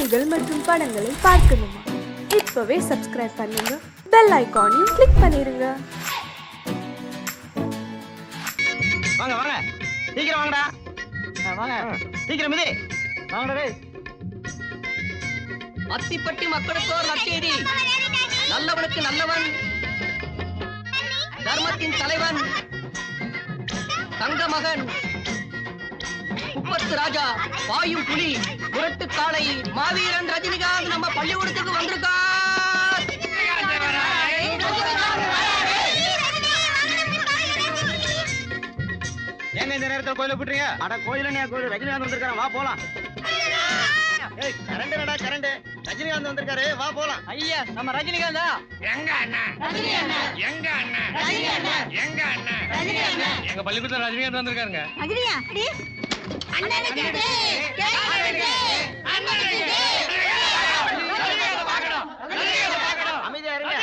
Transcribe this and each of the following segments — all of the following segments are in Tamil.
செய்திகள் மற்றும் படங்களை பார்க்கணுமா? இப்பவே சப்ஸ்கிரைப் பண்ணுங்க, பெல் ஐகானையும் கிளிக் பண்ணிருங்க. வாங்க வாங்க, சீக்கிரம் வாங்கடா. வாங்க சீக்கிரம், இது வாங்கடா. அத்திப்பட்டி மக்களுக்கு ஒரு நற்செய்தி. நல்லவனுக்கு நல்லவன், தர்மத்தின் தலைவன், தங்க மகன், குப்பத்து ராஜா, பாயும் புலி, புரட்டு காளை, மாவீரன் ரஜினிகாந்த் நம்ம பள்ளிக்கூடத்துக்கு வந்திருக்கார். ஏங்க இந்த நேரத்தில் கோயில போட்டுறீங்க? அட கோயில கோயில் ரஜினிகாந்த் வந்திருக்காரு, வா போலாம். கரண்ட் ரஜினிகாந்த் வந்திருக்காரு, வா போலாம். ஐயா நம்ம ரஜினிகாந்தா? எங்க அண்ணா? எங்க அண்ணா? எங்க அண்ணா? எங்க பள்ளிக்கூடத்துல ரஜினிகாந்த் வந்திருக்காருங்க. அமைதியா இருங்க.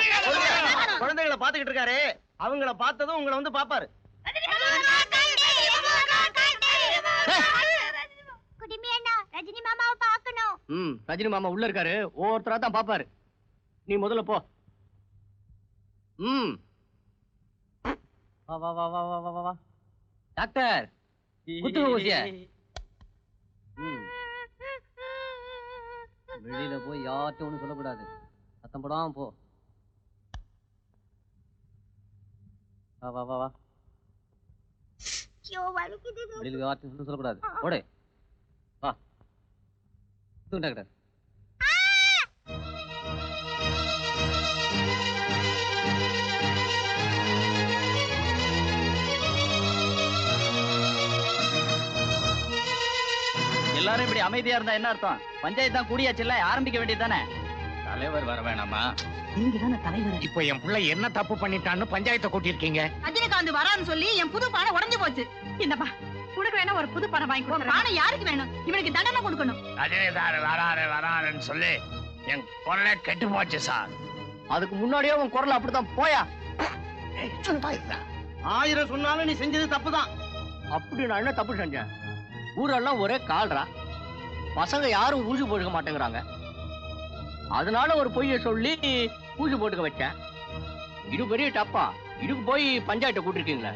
குழந்தைகளை பாத்துக்கிட்டு இருக்காரு, அவங்கள பார்த்ததும் உங்களை வந்து பாப்பாரு. ரஜினி மாமா உள்ள இருக்காரு, ஒவ்வொருத்தரா தான் பாப்பாரு. நீ முதல்ல போ. வா வா வா வா வா வா வா. டாக்டர் குத்துங்க ஊசிய. வெளியில போய் யார்கிட்ட ஒண்ணு சொல்லக்கூடாது, சத்தம் போடாம போ. வா வா வா வா. வெளியில யார்கிட்ட ஒண்ணு சொல்லக்கூடாது, ஓடு. வா டாக்டர். எல்லாரும் இப்படி அமைதியா இருந்தா என்ன அர்த்தம்? பஞ்சாயத்து தான் கூடியாச்சுல்ல, ஆரம்பிக்க வேண்டியதுதானே? தலைவர் வர வேணாமா? நீங்க தானே தலைவர். இப்போ என் பிள்ளை என்ன தப்பு பண்ணிட்டான்னு பஞ்சாயத்தை கூட்டியிருக்கீங்க. ரஜினிகாந்த் வரான்னு சொல்லி என் புது பானை உடைஞ்சு போச்சு. என்னப்பா உனக்கு வேணா ஒரு புது பானை வாங்கி கொடுங்க. பானை யாருக்கு வேணும்? இவனுக்கு தண்டனை கொடுக்கணும். ரஜினிகாந்த் வராருன்னு சொல்லி என் குரலே கெட்டு போச்சு சார். அதுக்கு முன்னாடியே உன் குரல் அப்படித்தான். போயா. 1000 சொன்னாலும் நீ செஞ்சது தப்புதான். அப்படி நான் என்ன தப்பு செஞ்சேன்? ஊரெல்லாம் ஒரே கால்ரா, பசங்க யாரும் ஊசி போட்டுக்க மாட்டேங்கிறாங்க. அதனால ஒரு பொய்ய சொல்லி ஊசி போட்டுக்க வச்சேன். இது பெரிய டப்பா. இதுக்கு போய் பஞ்சாயத்தை கூட்டிருக்கீங்களே.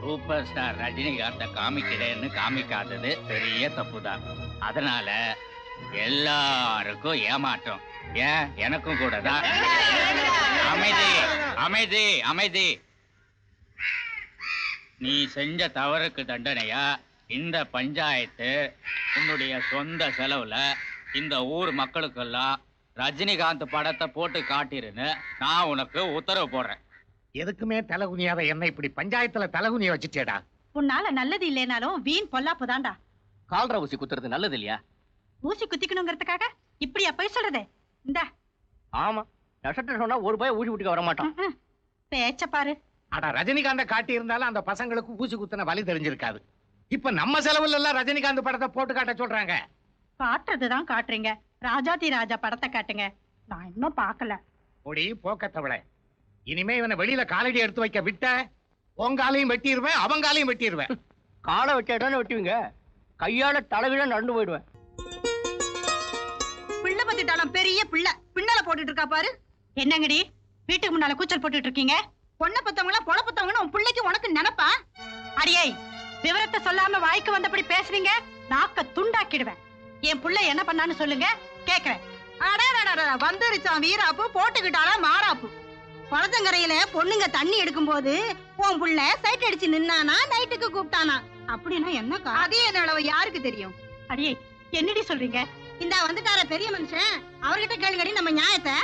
சூப்பர் ஸ்டார் ரஜினிகாந்த காமிக்கிறேன்னு காமிக்காதது பெரிய தப்பு தான். அதனால எல்லாருக்கும் ஏமாற்றம். ஏன் எனக்கும் கூட தான். அமைதி அமைதி அமைதி. நீ செஞ்ச தவறுக்கு தண்டனையா இந்த பஞ்சாயத்து உன்னுடைய சொந்த செலவுல இந்த ஊர் மக்களுக்கெல்லாம் ரஜினிகாந்த் படத்தை போட்டு காட்டிருன்னு நான் உனக்கு உத்தரவு போடுறேன். எதுக்குமே தலகுனியாத என்ன இப்படி பஞ்சாயத்துல தலகுனிய வச்சுட்டேடா. உன்னால நல்லது இல்லைனாலும் வீண் பொல்லாப்பு தான்டா. கால்ரா ஊசி குத்துறது நல்லது இல்லையா? ஊசி குத்திக்கணுங்கிறதுக்காக இப்படியா போய் சொல்றதே? இந்த ஆமா, நஷ்டத்தை சொன்னா ஒரு பய ஊசி விட்டுக்க வர மாட்டான். பேச்ச பாரு. அட ரஜினிகாந்த காட்டி இருந்தாலும் அந்த பசங்களுக்கு ஊசி குத்துன வழி தெரிஞ்சிருக்காது. இப்ப நம்ம செலவுல எல்லாம் ரஜினிகாந்த் படத்தை போட்டு காட்ட சொல்றாங்க. காட்டுறதுதான் காட்டுறீங்க. ராஜாதி ராஜா படத்தை காட்டுங்க. நான் இன்னும் பாக்கல. ஒடி போக்கத்தவள, இனிமே இவனை வெளியில காலடி எடுத்து வைக்க விட்ட உங்காலையும் வெட்டிடுவேன், அவங்காலையும் வெட்டிடுவேன். காலை வெட்டானே வெட்டுவீங்க, கையால தலைவிட நடந்து போயிடுவேன். பிள்ளை பத்திட்டாலும் பெரிய பிள்ளை பின்னால போட்டுட்டு இருக்கா பாரு. என்னங்கடி வீட்டுக்கு முன்னால கூச்சல் போட்டுட்டு இருக்கீங்க? பொண்ணை பத்தவங்களா பொழ பத்தவங்கன்னு உன் பிள்ளைக்கு உனக்கு நினைப்பா? அடியே, விவரத்தை சொல்லாம வாய்க்கு வந்தபடி பேசுறீங்க, நாக்க துண்டாக்கிடுவேன். என் புள்ள என்ன பண்ணான்னு சொல்லுங்க, கேக்குறேன். வந்துருச்சான் வீராப்பு, போட்டுக்கிட்டாளா மாறாப்பு. குளத்தங்கரையில பொண்ணுங்க தண்ணி எடுக்கும் போது உன் புள்ள சைட் அடிச்சு நின்னானா, நைட்டுக்கு கூப்பிட்டானா? அப்படின்னா என்ன அதே அளவு யாருக்கு தெரியும்? அடியே என்னடி சொல்றீங்க? இந்த வந்துட்டார பெரிய மனுஷன், அவர்கிட்ட கேளுங்கடி நம்ம நியாயத்தை.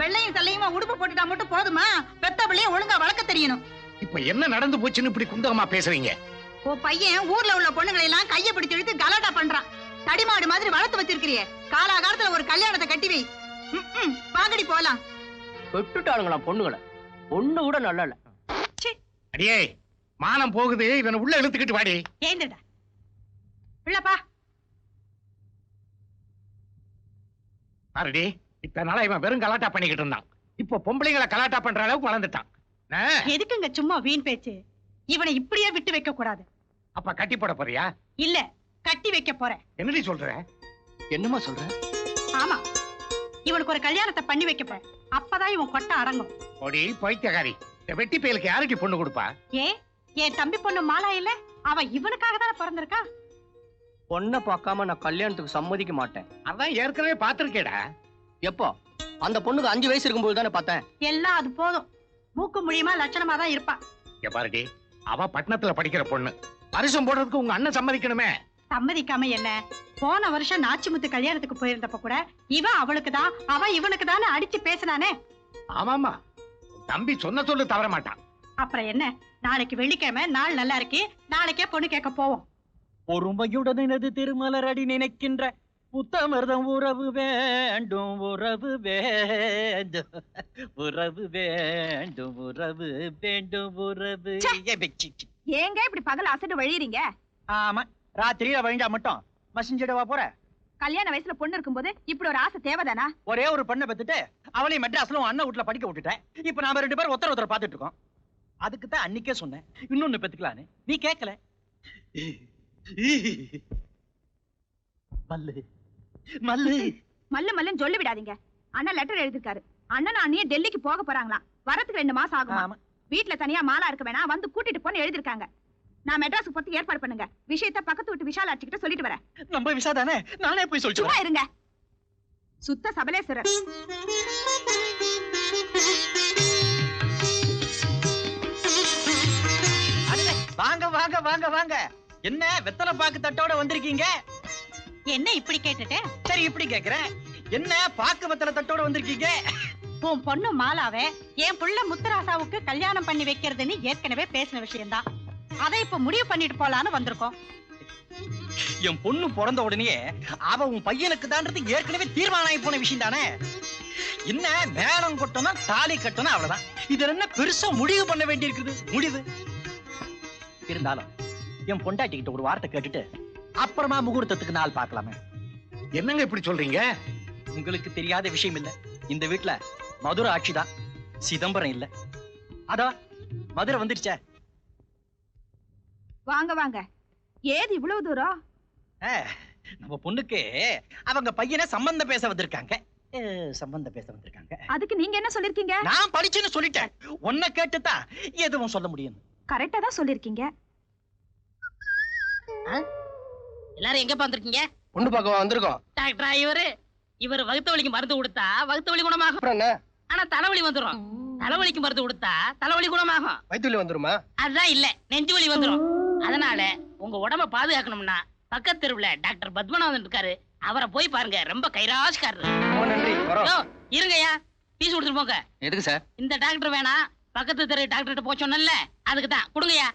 வெள்ளையும் சல்லையுமா உடுப்பு போட்டுட்டா மட்டும் போதுமா? பெத்த பிள்ளைய ஒழுங்கா வளர்க்க தெரியணும். இப்ப என்ன நடந்து போச்சுன்னு இப்படி குந்தகமா பேசுறீங்க? ஓ பையன் ஊர்ல உள்ள பொண்ணுங்களை எல்லாம் கைய பிடிச்சு இழுத்து கலாட்டா பண்றான். தடிமாடு மாதிரி வளர்த்து வச்சிருக்கிறியே, காலாகாலத்துல ஒரு கல்யாணத்தை கட்டி வை. வாங்கடி போலாம். வெட்டுட்டாளுங்களா பொண்ணுகளை? பொண்ணு கூட நல்லா இல்ல. அடியே, மானம் போகுது, இவனை உள்ள இழுத்துக்கிட்டு வாடி. ஏந்துடா உள்ளப்பா. பாருடி, இத்தனை நாளா இவன் வெறும் கலாட்டா பண்ணிக்கிட்டு இருந்தான். இப்போ பொம்பளைங்களை கலாட்டா பண்ற அளவுக்கு வளர்ந்துட்டான். எதுக்குங்க சும்மா வீண் பேச்சு? இவனை இப்படியே விட்டு வைக்க கூடாது. அப்ப கட்டி போட போறியா? இல்ல, கட்டி வைக்க போறேன். என்னடி சொல்ற? என்னமா சொல்ற? ஆமா, இவனுக்கு ஒரு கல்யாணத்தை பண்ணி வைக்கப்ப அப்பதான் இவன் கொட்ட அடங்கும். ஒடி பைத்தியக்காரி, இந்த வெட்டி பயலுக்கு யாருக்கு பொண்ணு கொடுப்பா? என் தம்பி பொண்ணு மாலா இல்ல, அவ இவனுக்காக தானே பிறந்திருக்கா. பொண்ணை பார்க்காம நான் கல்யாணத்துக்கு சம்மதிக்க மாட்டேன். அதான் ஏற்கனவே பாத்திருக்கேடா. எப்போ? அந்த பொண்ணுக்கு 5 வயசு இருக்கும்போது தானே பார்த்தேன். எல்லாம் அது போதும். மூக்கு முடியுமா லட்சணமா தான் இருப்பா. இங்க பாருடி, அவ பட்டணத்துல படிக்கிற பொண்ணு. பரிசம் போடுறதுக்கு உங்க அண்ணன் சம்மதிக்கணுமே. சம்மதிக்காம என்ன? போன வருஷம் நாச்சிமுத்து கல்யாணத்துக்கு போயிருந்தப்ப கூட இவன் அவளுக்கு தான், அவன் இவனுக்கு தானே அடிச்சு பேசினானே. ஆமாமா, தம்பி சொன்ன சொல்லு தவற மாட்டான். அப்புறம் என்ன, நாளைக்கு வெள்ளிக்கிழமை, நாள் நல்லா இருக்கு, நாளைக்கே பொண்ணு கேட்க போவோம். பொறுமையுடன் எனது திருமலரடி நினைக்கின்ற புத்தமிர்தம் உறவு வேண்டும், உறவு வேண்டும், உறவு வேண்டும், உறவு வேண்டும், உறவு. ஏங்க இப்படி பகல் அசடு வழியறீங்க? ஆமா, ராத்திரியில வழிஞ்சா மட்டும் மசிஞ்சிடவா போற? கல்யாண வயசுல பொண்ணு இருக்கும்போது இப்படி ஒரு ஆசை தேவைதானா? ஒரே ஒரு பெண்ணை பெத்துட்டு அவளையும் மெட்ராஸ்ல உன் அண்ணன் வீட்டுல படிக்க விட்டுட்டேன். இப்ப நாம 2 பேரும் ஒருத்தர் பாத்துட்டு இருக்கோம். அதுக்கு தான் அன்னைக்கே சொன்னேன் இன்னொன்னு பெத்துக்கலான்னு. நீ கேட்கல. மல்லு மல்லு மல்லு மல்லுன்னு சொல்லி விடாதீங்க. அண்ணன் லெட்டர் எழுதிருக்காரு. அண்ணன் அண்ணியே டெல்லிக்கு போக போறாங்களாம். வரதுக்கு 2 மாசம் ஆகும். ஆமா. வீட்டுல தனியா மாலா இருக்க வேணா, வந்து கூட்டிட்டு போன்னு எழுதிருக்காங்க. நான் மெட்ராஸுக்கு போட்டு ஏற்பாடு பண்ணுங்க. விஷயத்த பக்கத்து வீட்டு விஷாலாட்சி கிட்ட சொல்லிட்டு வரேன். நம்ம விசா தானே, நானே போய் சொல்லிட்டு சும்மா இருங்க. சுத்த சபலேஸ்வரர். வாங்க வாங்க வாங்க வாங்க. என்ன வெத்தலை பாக்கு தட்டோட வந்திருக்கீங்க? என்ன இப்படி கேட்டுட்டு? சரி இப்படி கேக்குறேன், என்ன பாக்கு வெத்தலை தட்டோட வந்திருக்கீங்க? உன் பொண்ணு மாலாவே என் புள்ள முத்துராசாவுக்கு கல்யாணம் பண்ணி வைக்கிறதுன்னு ஏற்கனவே பேசின விஷயம்தான். அதை இப்ப முடிவு பண்ணிட்டு போலான்னு வந்திருக்கோம். என் பொண்ணு பிறந்த உடனே அவ உன் பையனுக்கு தான்றது ஏற்கனவே தீர்மானம் ஆகி போன விஷயம் தானே. என்ன மேளம் கொட்டணும் தாலி கட்டணும் அவ்வளவுதான். இதுல என்ன பெருசா முடிவு பண்ண வேண்டி இருக்குது? முடிவு இருந்தாலும் என் பொண்டாட்டிக்கிட்ட ஒரு வார்த்தை கேட்டுட்டு அப்புறமா முகூர்த்தத்துக்கு நாள் பார்க்கலாமே. என்னங்க இப்படி சொல்றீங்க? உங்களுக்கு தெரியாத விஷயம் இல்ல, இந்த வீட்டுல மதுரை ஆட்சிதான், சிதம்பரம் இல்ல. அதான் மதுரை வந்துடுச்சே. வாங்க வாங்க. ஏது இவ்வளவு தூரம்? நம்ம பொண்ணுக்கு அவங்க பையனை சம்பந்தம் பேச வந்திருக்காங்க. சம்பந்தம் பேச வந்திருக்காங்க. அதுக்கு நீங்க என்ன சொல்லிருக்கீங்க? நான் படிச்சுன்னு சொல்லிட்டேன். உன்னை கேட்டுதான் எதுவும் சொல்ல முடியும். கரெக்டா தான் சொல்லிருக்கீங்க. எல்லாரும் எங்க வந்திருக்கீங்க? பொண்ணு பார்க்க வந்திருக்கோம். டாக்டரா இவர் வகுத்த வலிக்கு மருந்து கொடுத்தா வகுத்த வலி குணமாகும். அப்புறம் என்ன? ஆனா தலைவலி வந்துரும். தலைவலிக்கு மருந்து கொடுத்தா தலைவலி குணமாகும். வயிற்றுல வந்துருமா? அதுதான் இல்ல, நெஞ்சு வலி வந்துரும். அதனால உங்க உடம்ப பாதுகாக்கணும்னா பக்கத்து தெருவுல டாக்டர் பத்மநாதன் இருக்காரு, அவரை போய் பாருங்க. ரொம்ப கைராசிக்காரரு. நன்றி, வரோம். யோ, இருங்கய்யா, பீஸ் கொடுத்துட்டு போங்க. எதுக்கு சார்? இந்த டாக்டர் வேணா, பக்கத்து தெரு டாக்டர்கிட்ட போய் சொன்னல, அதுக்கு தான். கொடுங்கய்யா.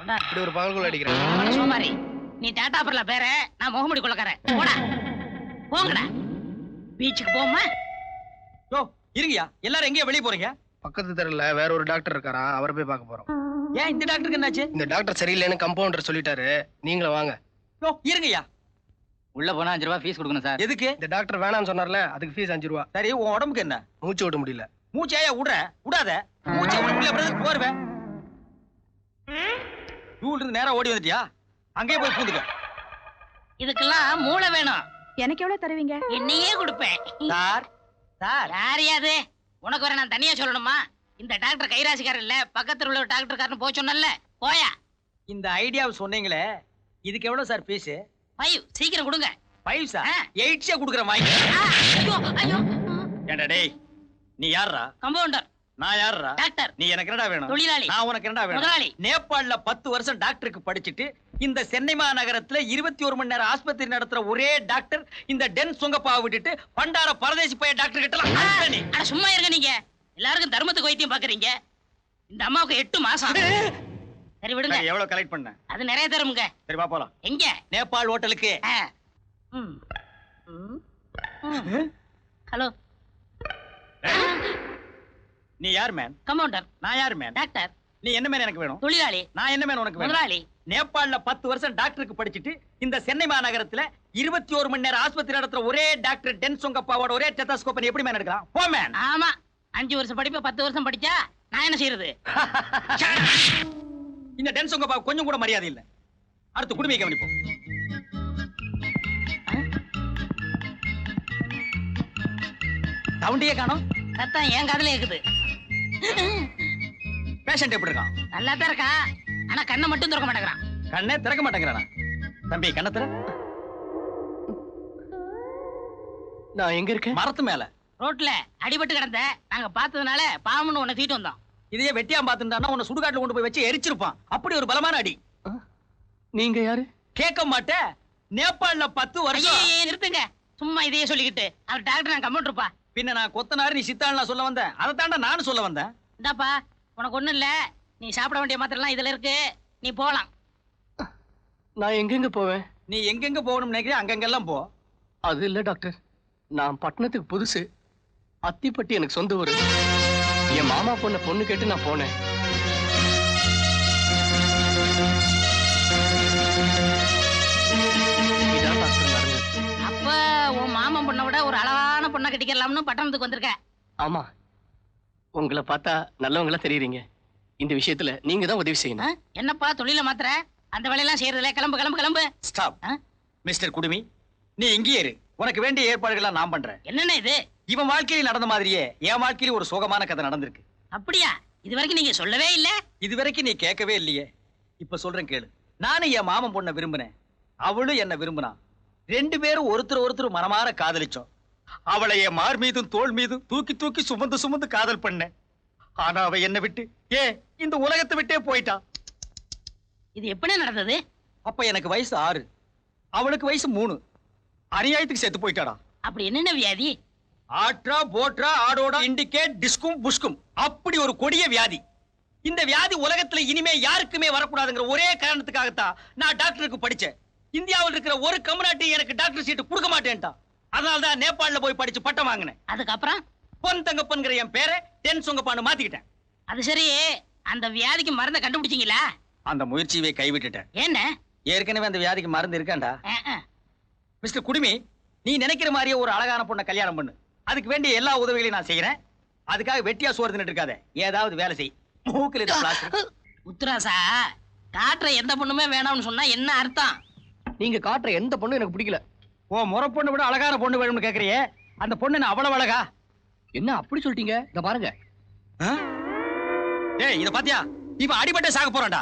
இப்படி ஒரு பகல்குள்ள அடிக்கிறேன். சோமாரி, நீ டாடா பரல பேர, நான் முகமடி கொள்ளக்காரன். போடா போங்கடா, பீச்சுக்கு போமா. யோ இருங்கயா, எல்லாரும் எங்கேயா வெளியே போறீங்க? பக்கத்து தெருல வேற ஒரு டாக்டர் இருக்காரா, அவரை போய் பார்க்க போறோம். ஏன் இந்த டாக்டருக்கு என்னாச்சு? இந்த டாக்டர் சரியில்லைன்னு கம்பவுண்டர் சொல்லிட்டாரு, நீங்களும் வாங்க. யோ இருங்கயா. உள்ள போனா 5 ரூபாய் ஃபீஸ் கொடுக்கணும் சார். எதுக்கு? இந்த டாக்டர் வேணாம்னு சொன்னார்ல, அதுக்கு ஃபீஸ் 5 ரூபா. சரி, உன் உடம்புக்கு என்ன? மூச்சு விட முடியல. மூச்சையா விடுற? விடாத. மூச்சை விட முடியல, போருவேன். இருந்து நேரா ஓடி வந்துட்டியா? அங்கேயே போய் பூந்துக்க. இதுக்கெல்லாம் மூளை வேணும். எனக்கு எவ்வளவு தருவீங்க? என்னையே கொடுப்பேன். சார் சார் யாரையாது உனக்கு வர நான் தனியா சொல்லணுமா? இந்த டாக்டர் கைராசிக்காரர் இல்ல, பக்கத்துல உள்ள டாக்டர் போய் சொன்னல, போயா. இந்த ஐடியாவை சொன்னீங்களே, இதுக்கு எவ்வளவு சார் ஃபீஸ்? 5 சீக்கிரம் கொடுங்க. 5 சார்? 8 குடுக்குற வாங்கி. ஐயோ ஐயோ. ஏண்டா டேய், நீ யாரா? கம்பவுண்டர். நான் யாரா? டாக்டர். நீ எனக்கு என்னடா வேணும்? தொழிலாளி. நான் உனக்கு என்னடா வேணும்? முதலாளி. நேபாள்ல 10 வருஷம் டாக்டருக்கு படிச்சிட்டு இந்த சென்னை மாநகரத்துல 21 மணி நேரம் ஆஸ்பத்திரி நடத்துற ஒரே டாக்டர் இந்த டென் சுங்கப்பாவை விட்டுட்டு பண்டார பரதேசி போய் டாக்டர் கிட்ட நீ. அட சும்மா இருங்க நீங்க. எல்லாருக்கும் தர்மத்துக்கு வைத்தியம் பாக்குறீங்க. இந்த அம்மாவுக்கு 8 மாசம். சரி விடுங்க. எவ்வளவு கலெக்ட் பண்ண? அது நிறைய தருமுங்க. சரி வா போலாம். எங்க? நேபாள் ஹோட்டலுக்கு. ஹலோ, நீ யார் மேன்? கம்பவுண்டர். நான் யார் மேன்? டாக்டர். நீ என்ன மேன் எனக்கு வேணும்? தொழிலாளி. நான் என்ன மேன் உனக்கு வேணும்? முதலாளி. நேபாள்ல 10 வருஷம் டாக்டருக்கு படிச்சிட்டு இந்த சென்னை மாநகரத்துல 21 மணி நேரம் ஆஸ்பத்திரி நடத்துற ஒரே டாக்டர் டென் சுங்கப்பாவோட ஒரே டெத்தாஸ்கோப் எப்படி மேன் எடுக்கலாம்? போ மேன். ஆமா, 5 வருஷம் படிப்பு 10 வருஷம் படிச்சா நான் என்ன செய்யறது? இந்த டென் சுங்கப்பா கொஞ்சம் கூட மரியாதை இல்ல. அடுத்து குடுமையை கவனிப்போம். சவுண்டியே காணோம். சத்தம் என் காதுல இருக்குது. பேஷண்ட் எப்படி இருக்கான்? நல்லா தான் இருக்கான், ஆனா கண்ணை மட்டும் திறக்க மாட்டேங்கிறான். கண்ணே திறக்க மாட்டேங்கிறானா? தம்பி கண்ணை திற. நான் எங்க இருக்கேன்? மரத்து மேல. ரோட்ல அடிபட்டு கிடந்த நாங்க பார்த்ததுனால பாவம்னு உன்னை தூக்கிட்டு வந்தோம். இதையே வெட்டியா பாத்துட்டானா உன்னை சுடுகாட்டுல கொண்டு போய் வச்சு எரிச்சிருப்பான். அப்படி ஒரு பலமான அடி. நீங்க யாரு? கேட்க மாட்டேன். நேபாள்ல 10 வருஷம். ஐயே, நிறுத்துங்க. சும்மா இதையே சொல்லிக்கிட்டு அவர் டாக்டர் நான் கம்ப்யூட்டர்ப்பா. பின்ன நான் கொத்தனாரு, நீ சித்தாள் சொல்ல வந்தேன். அதை தாண்டா நானும் சொல்ல வந்தேன். இந்தாப்பா, உனக்கு ஒண்ணும் இல்ல. நீ சாப்பிட வேண்டிய மாத்திரலாம் இதுல இருக்கு, நீ போலாம். நான் எங்கெங்க போவேன்? நீ எங்கெங்க போகணும்னு நினைக்கிறேன் அங்கெங்கெல்லாம் போ. அது இல்ல டாக்டர், நான் பட்டணத்துக்கு புதுசு. அத்திப்பட்டி எனக்கு சொந்த ஊரு. என் மாமா பொண்ணு கேட்டு நான் போனேன். இதான் டாக்டர் நடந்தது. அப்ப உன் மாமன் பொண்ணை விட ஒரு அழகான பொண்ணை கட்டிக்கலாம்னு பட்டணத்துக்கு வந்திருக்க. ஆமா, உங்களை பார்த்தா நல்லவங்களா தெரியுறீங்க. இந்த விஷயத்துல நீங்க தான் உதவி செய்யணும். என்னப்பா தொழில மாத்திர? அந்த வேலையெல்லாம் செய்யறதுல கிளம்பு கிளம்பு கிளம்பு. ஸ்டாப். மிஸ்டர் குடுமி, நீ இங்கேயே இரு. உனக்கு வேண்டிய ஏற்பாடுகளை நான் பண்றேன். என்னென்ன இது? இவன் வாழ்க்கையில் நடந்த மாதிரியே என் வாழ்க்கையில ஒரு சோகமான கதை நடந்திருக்கு. அப்படியா? இது வரைக்கும் நீங்க சொல்லவே இல்ல. இதுவரைக்கும் நீ கேட்கவே இல்லையே. இப்ப சொல்றேன் கேளு. நானும் என் மாமன் பொண்ணை விரும்பினேன், அவளும் என்ன விரும்பினா. 2 பேரும் ஒருத்தர் மனமாற காதலிச்சோம். அவளை என் மார் மீதும் தோள் மீதும் தூக்கி தூக்கி சுமந்து காதல் பண்ணேன். ஆனா அவ என்ன விட்டு இந்த உலகத்தை விட்டே போயிட்டான். இது எப்படி நடந்தது? அப்ப எனக்கு வயசு 6, அவளுக்கு வயசு 3. அநியாயத்துக்கு செத்து போயிட்டாடா. அப்படி என்னென்ன வியாதி? ஆட்ரா போட்ரா ஆடோடா இண்டிகேட் டிஸ்கும் புஷ்கும், அப்படி ஒரு கொடிய வியாதி. இந்த வியாதி உலகத்துல இனிமே யாருக்குமே வரக்கூடாதுங்கிற ஒரே காரணத்துக்காகத்தான் நான் டாக்டருக்கு படிச்சேன். இந்தியாவில் இருக்கிற ஒரு கம்யூனிட்டி எனக்கு டாக்டர் சீட்டு கொடுக்க மாட்டேன்டா. அதனாலதான் நேபாள்ல போய் படிச்சு பட்டம் வாங்கினேன். அதுக்கப்புறம் பொன் தங்கப்பன்கிற என் பேரை தென் சொங்கப்பான்னு மாத்திக்கிட்டேன். அது சரி, அந்த வியாதிக்கு மருந்தை கண்டுபிடிச்சீங்களா? அந்த முயற்சியை கைவிட்டுட்டேன். என்ன? ஏற்கனவே அந்த வியாதிக்கு மருந்து இருக்காண்டா. மிஸ்டர் குடுமி, நீ நினைக்கிற மாதிரியே ஒரு அழகான பொண்ணை கல்யாணம் பண்ணு. அதுக்கு வேண்டிய எல்லா உதவிகளையும் நான் செய்யறேன். அதுக்காக வெட்டியா சோறு தின்னுட்டு இருக்காத. ஏதாவது வேலை செய். மூக்கில் உத்தராசா, காட்டுற எந்த பொண்ணுமே வேணாம்னு சொன்னா என்ன அர்த்தம்? நீங்க காட்டுற எந்த பொண்ணும் எனக்கு பிடிக்கல. ஓ, முறை பொண்ணு விட அழகான பொண்ணு வேணும்னு கேக்குறியே, அந்த பொண்ணு நான் அவ்வளவு அழகா? என்ன அப்படி சொல்லிட்டீங்க? இத பாருங்க. டேய், இத பாத்தியா? இவன் அடிபட்ட சாக போறான்டா.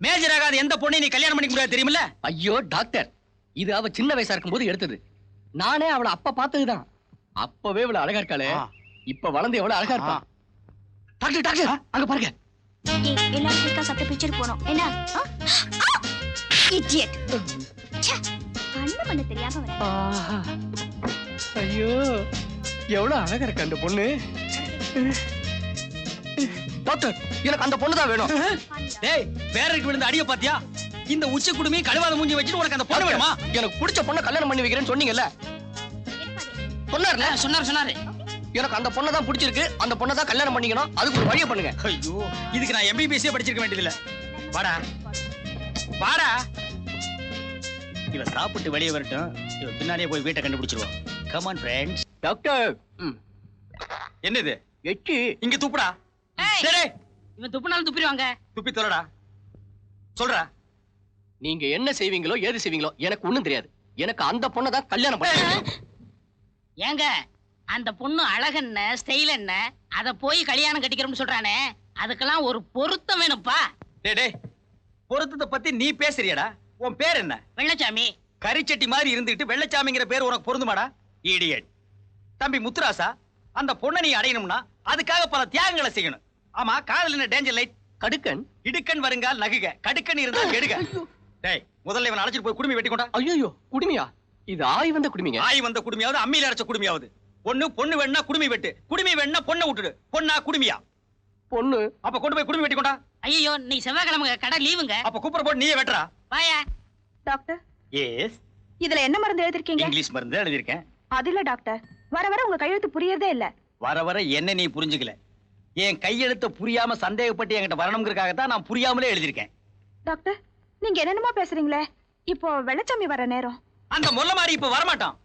மேஜர் ஆகாத எந்த பொண்ணை நீ கல்யாணம் பண்ணிக்க முடியாது தெரியுமில்ல? ஐயோ டாக்டர், இது அவ சின்ன வயசா இருக்கும்போது எடுத்தது. நானே அவளை அப்ப பார்த்ததுதான். அப்பவே இவ்வளவு அழகா இருக்காளே, இப்ப வளர்ந்து எவ்வளவு அழகா இருப்பா. டாக்டர் டாக்டர், அங்க பாருங்க. எல்லாரும் கிட்ட சத்த பிக்சர் போறோம். என்ன இடியட். கண்ணு பண்ண தெரியாம வர. ஐயோ, எவ்வளவு அழகா இருக்கு அந்த பொண்ணு. டாக்டர், எனக்கு அந்த பொண்ணு தான் வேணும். டேய், வேறக்கு விழுந்த அடிய பாத்தியா? இந்த உச்சி குடுமி கழுவாத மூஞ்சி வச்சிட்டு உனக்கு அந்த பொண்ணு வேணுமா? எனக்கு பிடிச்ச பொண்ணை கல்யாணம் பண்ணி வைக்கிறேன்னு சொன்னீங்கல்ல? சொன்னார்ல? சொன்னாரு. எனக்கு அந்த பொண்ணை தான் பிடிச்சிருக்கு, அந்த பொண்ணை தான் கல்யாணம் பண்ணிக்கணும். அதுக்கு ஒரு வழியை பண்ணுங்க. ஐயோ, இதுக்கு நான் MBBS படிச்சிருக்க வேண்டியதில்ல. வாடா வாடா. இவ சாப்பிட்டு வெளியே வரட்டும். இவ பின்னாடியே போய் வீட்டை கண்டுபிடிச்சிருவோம். Come on friends. டாக்டர், என்னது? எச்சி இங்க துப்புடா. ஏய், சரி, இவன் துப்புனாலும் துப்பிடுவாங்க. துப்பி தொலைடா. சொல்றா. நீங்க என்ன செய்வீங்களோ ஏது செய்வீங்களோ எனக்கு ஒண்ணும் தெரியாது. எனக்கு அந்த பொண்ணை தான் கல்யாணம் பண்ண. ஏங்க, அந்த பொண்ணு அழகென்ன ஸ்டைல் என்ன, அத போய் கல்யாணம் கட்டிக்கிறோம்னு சொல்றானே, அதுக்கெல்லாம் ஒரு பொருத்தம் வேணும்ப்பா. டேய், பொருத்தத்தை பத்தி நீ பேசுறியடா. உன் பேர் என்ன? வெள்ளச்சாமி. கரிச்சட்டி மாதிரி இருந்துட்டு வெள்ளச்சாமிங்கிற பேர் உனக்கு பொருந்துமாடா? இடியட். தம்பி முத்துராசா, அந்த பொண்ணை நீ அடையணும்னா அதுக்காக பல தியாகங்களை செய்யணும். ஆமா, காதல் என்ன டேஞ்சர் லைட்? கடுக்கன் இடுக்கன் வருங்கால் நகுக, கடுக்கன் இருந்தால் எடுக. டேய், முதல்ல இவன் அழைச்சிட்டு போய் குடுமி வெட்டி கொண்டா. ஐயோ, குடுமியா? இது ஆய் வந்த குடுமிங்க. ஆய் வந்த குடுமியாவது அம்மியில அரைச்ச குடுமியாவது. பொண்ணு வேணா குடுமி வெட்டு, குடுமி வேணா பொண்ணை விட்டுடு. பொண்ணா குடுமியா? பொண்ணு. அப்ப கொண்டு போய் குடுமி வெட்டி கொண்டா. ஐயோ, நீ செவ்வாய்க்கிழமை கடை லீவுங்க. அப்ப குப்புற போட்டு நீயே வெட்டுறா. வாயா. டாக்டர், எஸ், இதுல என்ன மருந்து எழுதிருக்கீங்க? இங்கிலீஷ் மருந்து எழுதியிருக்கேன். அது இல்ல டாக்டர், வர வர உங்க கையெழுத்து புரியறதே இல்ல. வர வர என்ன நீ புரிஞ்சுக்கல. என் கையெழுத்த புரியாம சந்தேகப்பட்டு என்கிட்ட வரணுங்கிறதுக்காகத்தான் நான் புரியாமலே எழுதியிருக்கேன். டாக்டர், நீங்க என்னென்னமோ பேசுறீங்களே. இப்போ வெள்ளச்சாமி வர நேரம். அந்த முல்ல மாதிரி இப்ப வரமாட்டான்.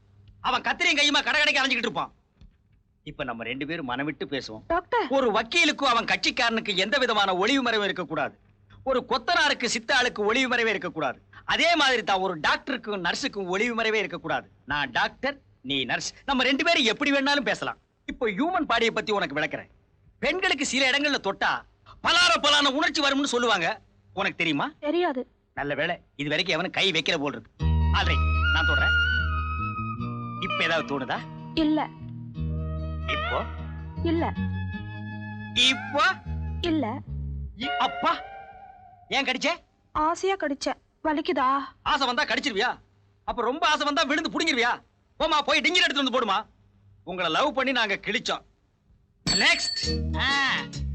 அவன் கத்திரியும் கையுமா கடை கடைக்கு அலைஞ்சிக்கிட்டு இருப்பான். இப்ப நம்ம 2 பேரும் மனம் விட்டு பேசுவோம். டாக்டர், ஒரு வக்கீலுக்கும் அவன் கட்சிக்காரனுக்கு எந்த விதமான ஒளிவு மறைவும் இருக்கக்கூடாது. ஒரு கொத்தனாருக்கு சித்தாளுக்கு ஒளிவு மறைவே இருக்கக்கூடாது. அதே மாதிரி தான் ஒரு டாக்டருக்கும் நர்ஸுக்கும் ஒளிவு மறைவே இருக்கக்கூடாது. நான் டாக்டர், நீ நர்ஸ். நம்ம 2 பேரும் எப்படி வேணாலும் பேசலாம். இப்போ ஹியூமன் பாடியை பத்தி உனக்கு விளக்குறேன். பெண்களுக்கு சில இடங்கள்ல தொட்டா பலான உணர்ச்சி வரும்னு சொல்லுவாங்க. உனக்கு தெரியுமா? தெரியாது. நல்ல வேளை இது வரைக்கும் எவனும் கை வைக்கிற போல் இருக்கு. ஆல்ரைட், நான் தொடுறேன். இப்ப ஏதாவது தோணுதா? இல்ல. இப்போ இல்ல. இப்போ இல்ல. அப்பா, ஏன் கடிச்சே? ஆசையா கடிச்சேன். வலிக்குதா? ஆசை வந்தா கடிச்சிருவியா? அப்ப ரொம்ப ஆசை வந்தா விழுந்து புடிங்கிருவியா? போமா, போய் டிங்கில் எடுத்து வந்து போடுமா. உங்களை லவ் பண்ணி நாங்க கிழிச்சோம். நெக்ஸ்ட்.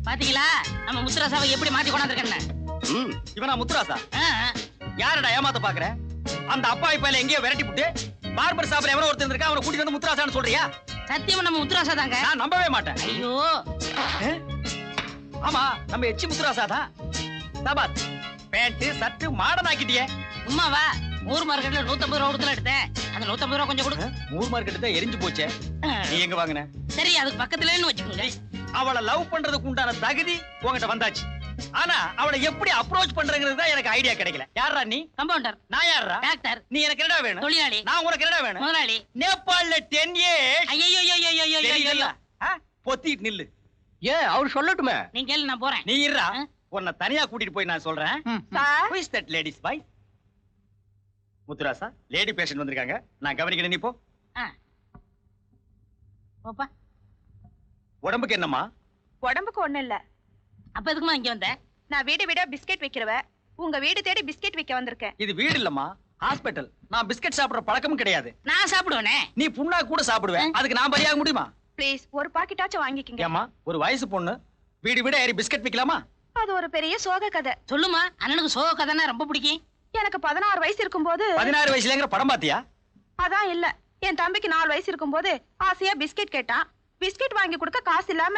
பாத்தீங்களா நம்ம முத்துராசாவை எப்படி மாத்தி கொண்டாந்துருக்கேன்னு? இவனா முத்துராசா? யாரடா ஏமாத்த பாக்குற? அந்த அப்பாவி பையில எங்கேயோ விரட்டி விட்டு பார்பர் ஷாப்ல எவனோ ஒருத்தர் இருக்கா, அவனை கூட்டிட்டு வந்து முத்துராசான்னு சொல்றியா? சத்தியமா நம்ம முத்துராசா தாங்க. நான் நம்பவே மாட்டேன். ஐயோ, ஆமா, நம்ம எச்சி முத்துராசா தான். சபாத், பேண்ட் சட்டு மாடர்ன் ஆக்கிட்டியே. சும்மாவா? ஊர் மார்க்கெட்ல 150 ரூபா கொடுத்துல எடுத்தேன். அந்த 150 ரூபா கொஞ்சம் கொடு. ஊர் மார்க்கெட் தான் எரிஞ்சு போச்சே. நீ எங்க வாங்குன? சரி, அதுக்கு பக்கத்துலன்னு வச்சுக்கோங்க. அவளை லவ் பண்றதுக்கு உண்டான தகுதி உன்கிட்ட வந்தாச்சு. ஆனா அவளை எப்படி அப்ரோச் பண்றங்கிறது தான் எனக்கு ஐடியா கிடைக்கல. யாரா நீ? கம்பவுண்டர். நான் யாரா? டாக்டர். நீ எனக்கு என்னடா வேணும்? தொழிலாளி. நான் உனக்கு என்னடா வேணும்? முதலாளி. நேபாள்ல 10 years. ஐயோ, பொத்திட்டு நில்லு. ஏன் அவர் சொல்லட்டுமே? நீங்க கேளு, நான் போறேன். நீ இருடா, உன்னை தனியா கூட்டிட்டு போய் நான் சொல்றேன். Sir, Who is that ladies boy? Muthurasa, lady patient வந்திருக்காங்க, நான் கவனிக்கிறேன். நீ போ. போப்பா. உடம்புக்கு என்னம்மா? உடம்புக்கு ஒண்ணு இல்ல. அப்ப எதுக்குமா இங்க வந்த? நான் வீடு வீடா பிஸ்கெட் வைக்கிறவ. உங்க வீடு தேடி பிஸ்கெட் வைக்க வந்திருக்கேன். இது வீடு இல்லம்மா, ஹாஸ்பிடல். நான் பிஸ்கட் சாப்பிடுற பழக்கமும் கிடையாது. நான் சாப்பிடுவேனே. நீ புண்ணா கூட சாப்பிடுவேன், அதுக்கு நான் பலியாக முடியுமா? ப்ளீஸ் ஒரு பாக்கெட்டாச்சும் வாங்கிக்கங்க. ஏம்மா, ஒரு வயசு பொண்ணு வீடு வீட ஏறி பிஸ்கட் விக்கலாமா? அது ஒரு பெரிய சோக கதை. சொல்லுமா, அண்ணனுக்கு சோக கதைன்னா ரொம்ப பிடிக்கும். எனக்கு 16 வயசு இருக்கும்போது. 16 வயசுலங்கிற படம் பாத்தியா? அதான் இல்ல. என் தம்பிக்கு 4 வயசு இருக்கும்போது ஆசையா பிஸ்கெட் கேட்டான். பிஸ்கெட் வாங்கி கொடுக்க காசு இல்லாம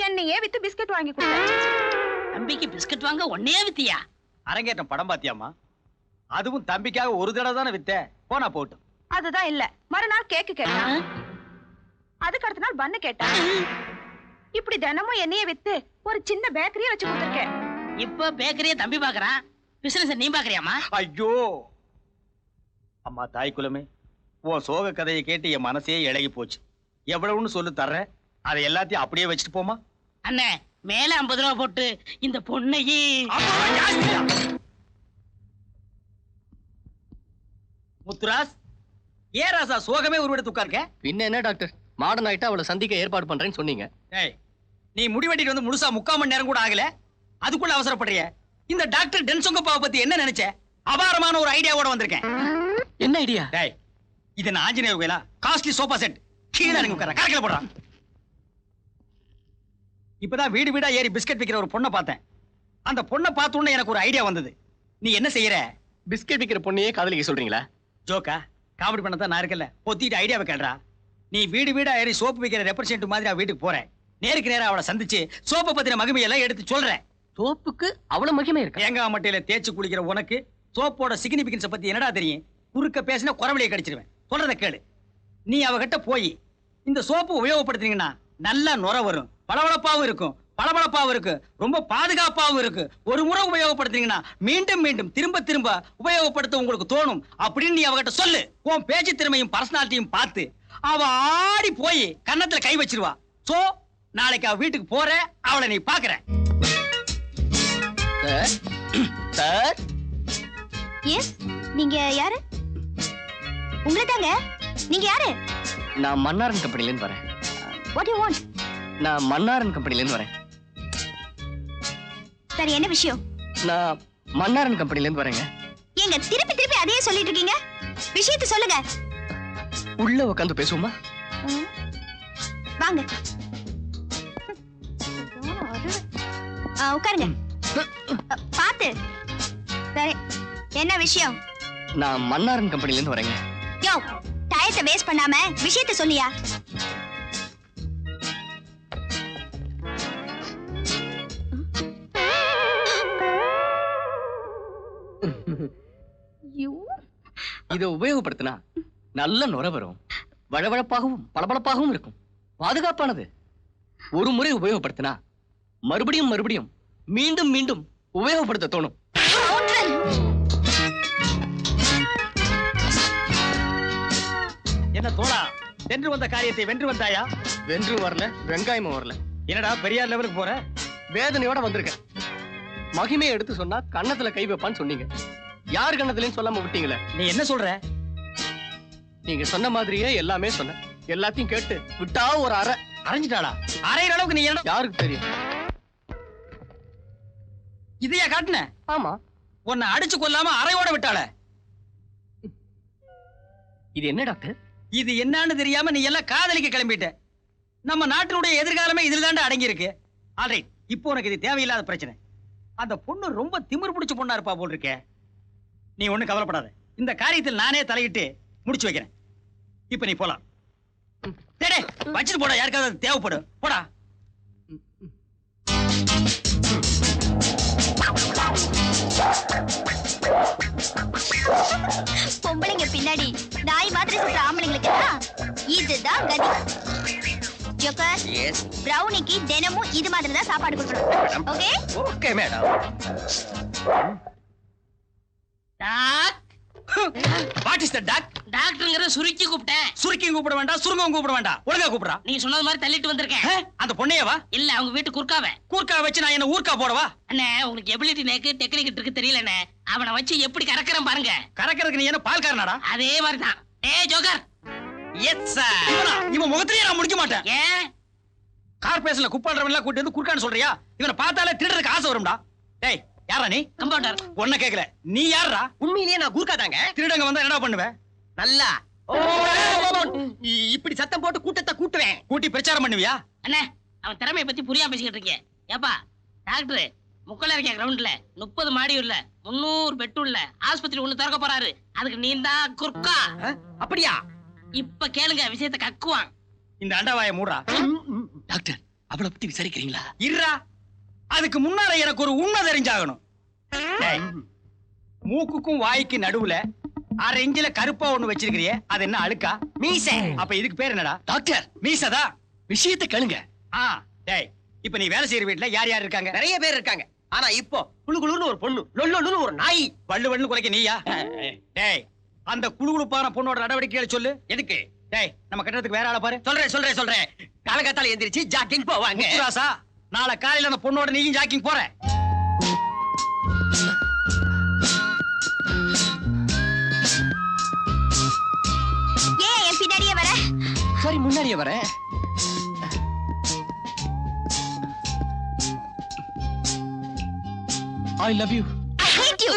என்னையே வித்து பிஸ்கெட் வாங்கி கொடுத்தேன். தம்பிக்கு பிஸ்கட் வாங்க ஒன்னே வித்தியா? அரங்கேற்றம் படம் பாத்தியாமா? அதுவும் தம்பிக்காக ஒரு தடவை தானே வித்த. போனா போட்டும். அதுதான் இல்ல. மறுநாள் கேக்கு கேட்டான். அதுக்கு அடுத்த நாள் பன்னு கேட்டான். இப்படி தினமும் என்னையே வித்து ஒரு சின்ன பேக்கரியை வச்சு கொடுத்துருக்கேன். இப்ப பேக்கரியை தம்பி பாக்குறான், பிசினஸ் நீ பாக்குறியாமா? ஐயோ அம்மா, தாய் குலமே, உன் சோக கதையை கேட்டு என் மனசே இழகி போச்சு. எவ்வளவுன்னு சொல்லு தர்றேன், அதை எல்லாத்தையும் அப்படியே வச்சுட்டு போமா. அண்ணே, மேல 50 ரூபா போட்டு இந்த பொண்ணையே. முத்துராஸ், ஏ ராசா சோகமே உருவெடுத்து உட்கார்க்க. பின்ன என்ன டாக்டர், மாடர்ன் ஆயிட்டா அவளை சந்திக்க ஏற்பாடு பண்றேன்னு சொன்னீங்க. ஏய், நீ முடிவெட்டிட்டு வந்து முழுசா 3/4 மணி நேரம் கூட ஆகல, அதுக்குள்ள அவசரப்படுறிய. இந்த டாக்டர் டென்சொங்கப்பாவை பத்தி என்ன நினைச்ச? அபாரமான ஒரு ஐடியாவோட வந்திருக்கேன். என்ன ஐடியா? டேய், இது நான் ஆஞ்சநேயர் கோயிலா? காஸ்ட்லி சோஃபா செட் கீழே இறங்கி உட்கார, கரக்கல போடுறான். இப்பதான் வீடு வீடா ஏறி பிஸ்கட் விக்கிற ஒரு பொண்ணை பார்த்தேன். அந்த பொண்ணை பார்த்த உடனே எனக்கு ஒரு ஐடியா வந்தது. நீ என்ன செய்யற? பிஸ்கெட் விக்கிற பொண்ணையே காதலிக்க சொல்றீங்களா? ஜோக்கா, காமெடி பண்ணதான் நான் இருக்கல. பொத்திட்டு ஐடியாவை கேள்றா. நீ வீடு வீடா ஏறி சோப்பு விக்கிற ரெப்ரசன்ட் மாதிரி அவ வீட்டுக்கு போறேன். நேருக்கு நேரம் அவளை சந்திச்சு சோப்பை பத்தின மகிமையெல்லாம் எடுத்து சொல்றேன். சோப்புக்கு அவ்வளவு மகிமை இருக்கு? தேங்காய் மட்டையில தேய்ச்சி குளிக்கிற உனக்கு சோப்போட சிக்னிபிகன்ஸை பத்தி என்னடா தெரியும்? குறுக்க பேசினா குறவழியை கடிச்சிருவேன். சொல்றத கேளு. நீ அவகிட்ட போய் இந்த சோப்பு உபயோகப்படுத்தினீங்கன்னா நல்லா நுர வரும், பளபளப்பாவும் இருக்கும், பளபளப்பாவும் இருக்கு, ரொம்ப பாதுகாப்பாவும் இருக்கு. ஒரு முறை உபயோகப்படுத்தினீங்கன்னா மீண்டும் மீண்டும் திரும்ப திரும்ப உபயோகப்படுத்த உங்களுக்கு தோணும் அப்படின்னு நீ அவகிட்ட சொல்லு. உன் பேச்சு திறமையும் பர்சனாலிட்டியும் பார்த்து அவ ஆடி போய் கன்னத்துல கை வச்சிருவா. சோ நாளைக்கு அவ வீட்டுக்கு போற, அவளை நீ பாக்குற. சார், எஸ், நீங்க யாரு? உங்களை தாங்க. நீங்க யாரு? நான் மன்னாரன் கம்பெனில இருந்து வரேன். What you want? நான் மன்னாரன் கம்பெனில இருந்து வரேன். சரி, என்ன விஷயம்? நான் மன்னாரன் கம்பெனில இருந்து வரேங்க. ஏங்க திருப்பி திருப்பி அதையே சொல்லிட்டு இருக்கீங்க? விஷயத்தை சொல்லுங்க. உள்ள உட்காந்து பேசுவோமா? வாங்க. உட்காருங்க. பாத்து. சரி, என்ன விஷயம்? நான் மன்னாரன் கம்பெனில இருந்து வரேங்க. யோ, டயத்தை வேஸ்ட் பண்ணாம விஷயத்தை சொல்லியா? இதை உபயோகப்படுத்தினா நல்ல நுர வரும், வழவழப்பாகவும் பளபளப்பாகவும் இருக்கும், பாதுகாப்பானது. ஒரு முறை உபயோகப்படுத்தினா மறுபடியும் மறுபடியும் மீண்டும் மீண்டும் உபயோகப்படுத்த தோணும். என்ன தோழா, வென்று வந்த காரியத்தை வென்று வந்தாயா? வென்று வரல, வெங்காயமும் வரல. என்னடா பெரியார் லெவலுக்கு போற? வேதனையோட வந்திருக்கேன். மகிமையை எடுத்து சொன்னா கன்னத்துல கை வைப்பான்னு சொன்னீங்க. யார் கன்னத்துலன்னு சொல்லாம விட்டீங்களே. நீ என்ன சொல்ற? நீங்க சொன்ன மாதிரியே எல்லாமே சொன்னேன். எல்லாத்தையும் கேட்டு விட்டா ஒரு அரை. அரைஞ்சிட்டாளா? அரைகிற அளவுக்கு நீ என்ன? யாருக்கு தெரியும்? இதையா காட்டுன? ஆமா. உன்னை அடிச்சு கொல்லாம அரையோட விட்டாள. இது என்ன டாக்டர்? இது என்னன்னு தெரியாம நீ எல்லாம் காதலிக்க கிளம்பிட்ட. நம்ம நாட்டினுடைய எதிர்காலமே இதுல தாண்டா அடங்கி இருக்கு. ஆல்ரைட், இப்போ உனக்கு இது தேவையில்லாத பிரச்சனை. அந்த பொண்ணு ரொம்ப திமிர் பிடிச்ச பொண்ணா இருப்பா போல் இருக்கே. நீ ஒண்ணும் கவலைப்படாத. இந்த காரியத்தில் நானே தலையிட்டு முடிச்சு வைக்கிறேன். இப்ப நீ போலாம். டேடே வச்சுட்டு போடா, யாருக்காவது தேவைப்படும். போடா. பொம்பளைங்க பின்னாடி நாய் மாதிரி சுற்ற ஆம்பளைங்களுக்கு இதுதான் கதி. ஜோக்கர், பிரௌனிக்கு தினமும் இது மாதிரி தான் சாப்பாடு கொடுக்கணும். Okay? Okay madam. What is the doc? டாக்டர்ங்கற சுருக்கி கூப்பிட்டேன். சுருக்கி கூப்பிட வேண்டாம், சுருங்கவும் கூப்பிட வேண்டாம். ஒழுங்கா கூப்பிடுறா. நீங்க சொன்னது மாதிரி தள்ளிட்டு வந்திருக்கேன். அந்த பொண்ணையவா? இல்ல, அவங்க வீட்டு குறுக்காவ. கூர்க்கா வச்சு நான் என்ன ஊர்க்கா போடவா? அண்ணே, உங்களுக்கு எபிலிட்டி நேக்கு டெக்னிக் இருக்கு தெரியலண்ணே. அவனை வச்சு எப்படி கறக்கறேன் பாருங்க. கறக்கிறதுக்கு நீ என்ன பால்காரனாடா? அதே மாதிரிதான். ஏய் ஜோக்கர். Yes sir. இவன் முகத்திலேயே நான் முடிக்க மாட்டேன். ஏன்? கார்பரேஷன்ல குப்பாடுறவன் எல்லாம் கூட்டி வந்து குறுக்கான்னு சொல்றியா? இவனை பார்த்தாலே திருடுறதுக்கு ஆசை வரும்டா. டேய், யாரா நீ? கம்பவுண்டர். ஒன்ன கேக்கல. நீ யாரா? உண்மையிலேயே நான் கூர்க்கா தாங்க. திருடங்க வந்தா என்ன பண்ணுவ? நல்லா இப்படி சத்தம் போட்டு கூட்டத்தை கூட்டுவேன். கூட்டி பிரச்சாரம் பண்ணுவியா? அண்ணே, அவன் திறமையை பத்தி புரியாம பேசிக்கிட்டு இருக்கேன். ஏப்பா டாக்டர், முக்கல இருக்க கிரவுண்ட்ல 30 மாடி உள்ள 300 பெட் உள்ள ஆஸ்பத்திரி ஒண்ணு திறக்க போறாரு. அதுக்கு நீ தான் குறுக்கா. அப்படியா? இப்ப கேளுங்க, விஷயத்தை கக்குவான். இந்த அண்டவாய மூடுறா. டாக்டர், அவளை பத்தி விசாரிக்கிறீங்களா? இருடா, அதுக்கு முன்னால எனக்கு ஒரு உண்மை தெரிஞ்சாகணும். டேய், மூக்குக்கும் வாய்க்கு நடுவுல 1/2 இன்ச்சில கருப்பா ஒண்ணு வச்சிருக்கிறியே, அது என்ன அழுக்கா? மீச. அப்ப இதுக்கு பேர் என்னடா? டாக்டர், மீசதா. விஷயத்தை கேளுங்க. டேய், இப்ப நீ வேலை செய்யற வீட்டுல யார் யார் இருக்காங்க? நிறைய பேர் இருக்காங்க. ஆனா இப்போ குளுகுளுன்னு ஒரு பொண்ணு, லொல்லொன்னு ஒரு நாய். வள்ளு வள்ளு குறைக்க நீயா? டேய், அந்த குளுகுளுப்பான பொண்ணோட நடவடிக்கைகளை சொல்லு. எதுக்கு? டேய், நம்ம கட்டறதுக்கு வேற ஆளை பாரு. சொல்றேன். காலகாத்தால எந்திரிச்சு ஜாக்கிங் போவாங்க. ராசா, நாளை காலையில அந்த பொண்ணோட நீயும் ஜாக்கிங் போற. ஏன் என் பின்னாடியே வர? சரி, முன்னாடியே வரேன். I love you. I hate you.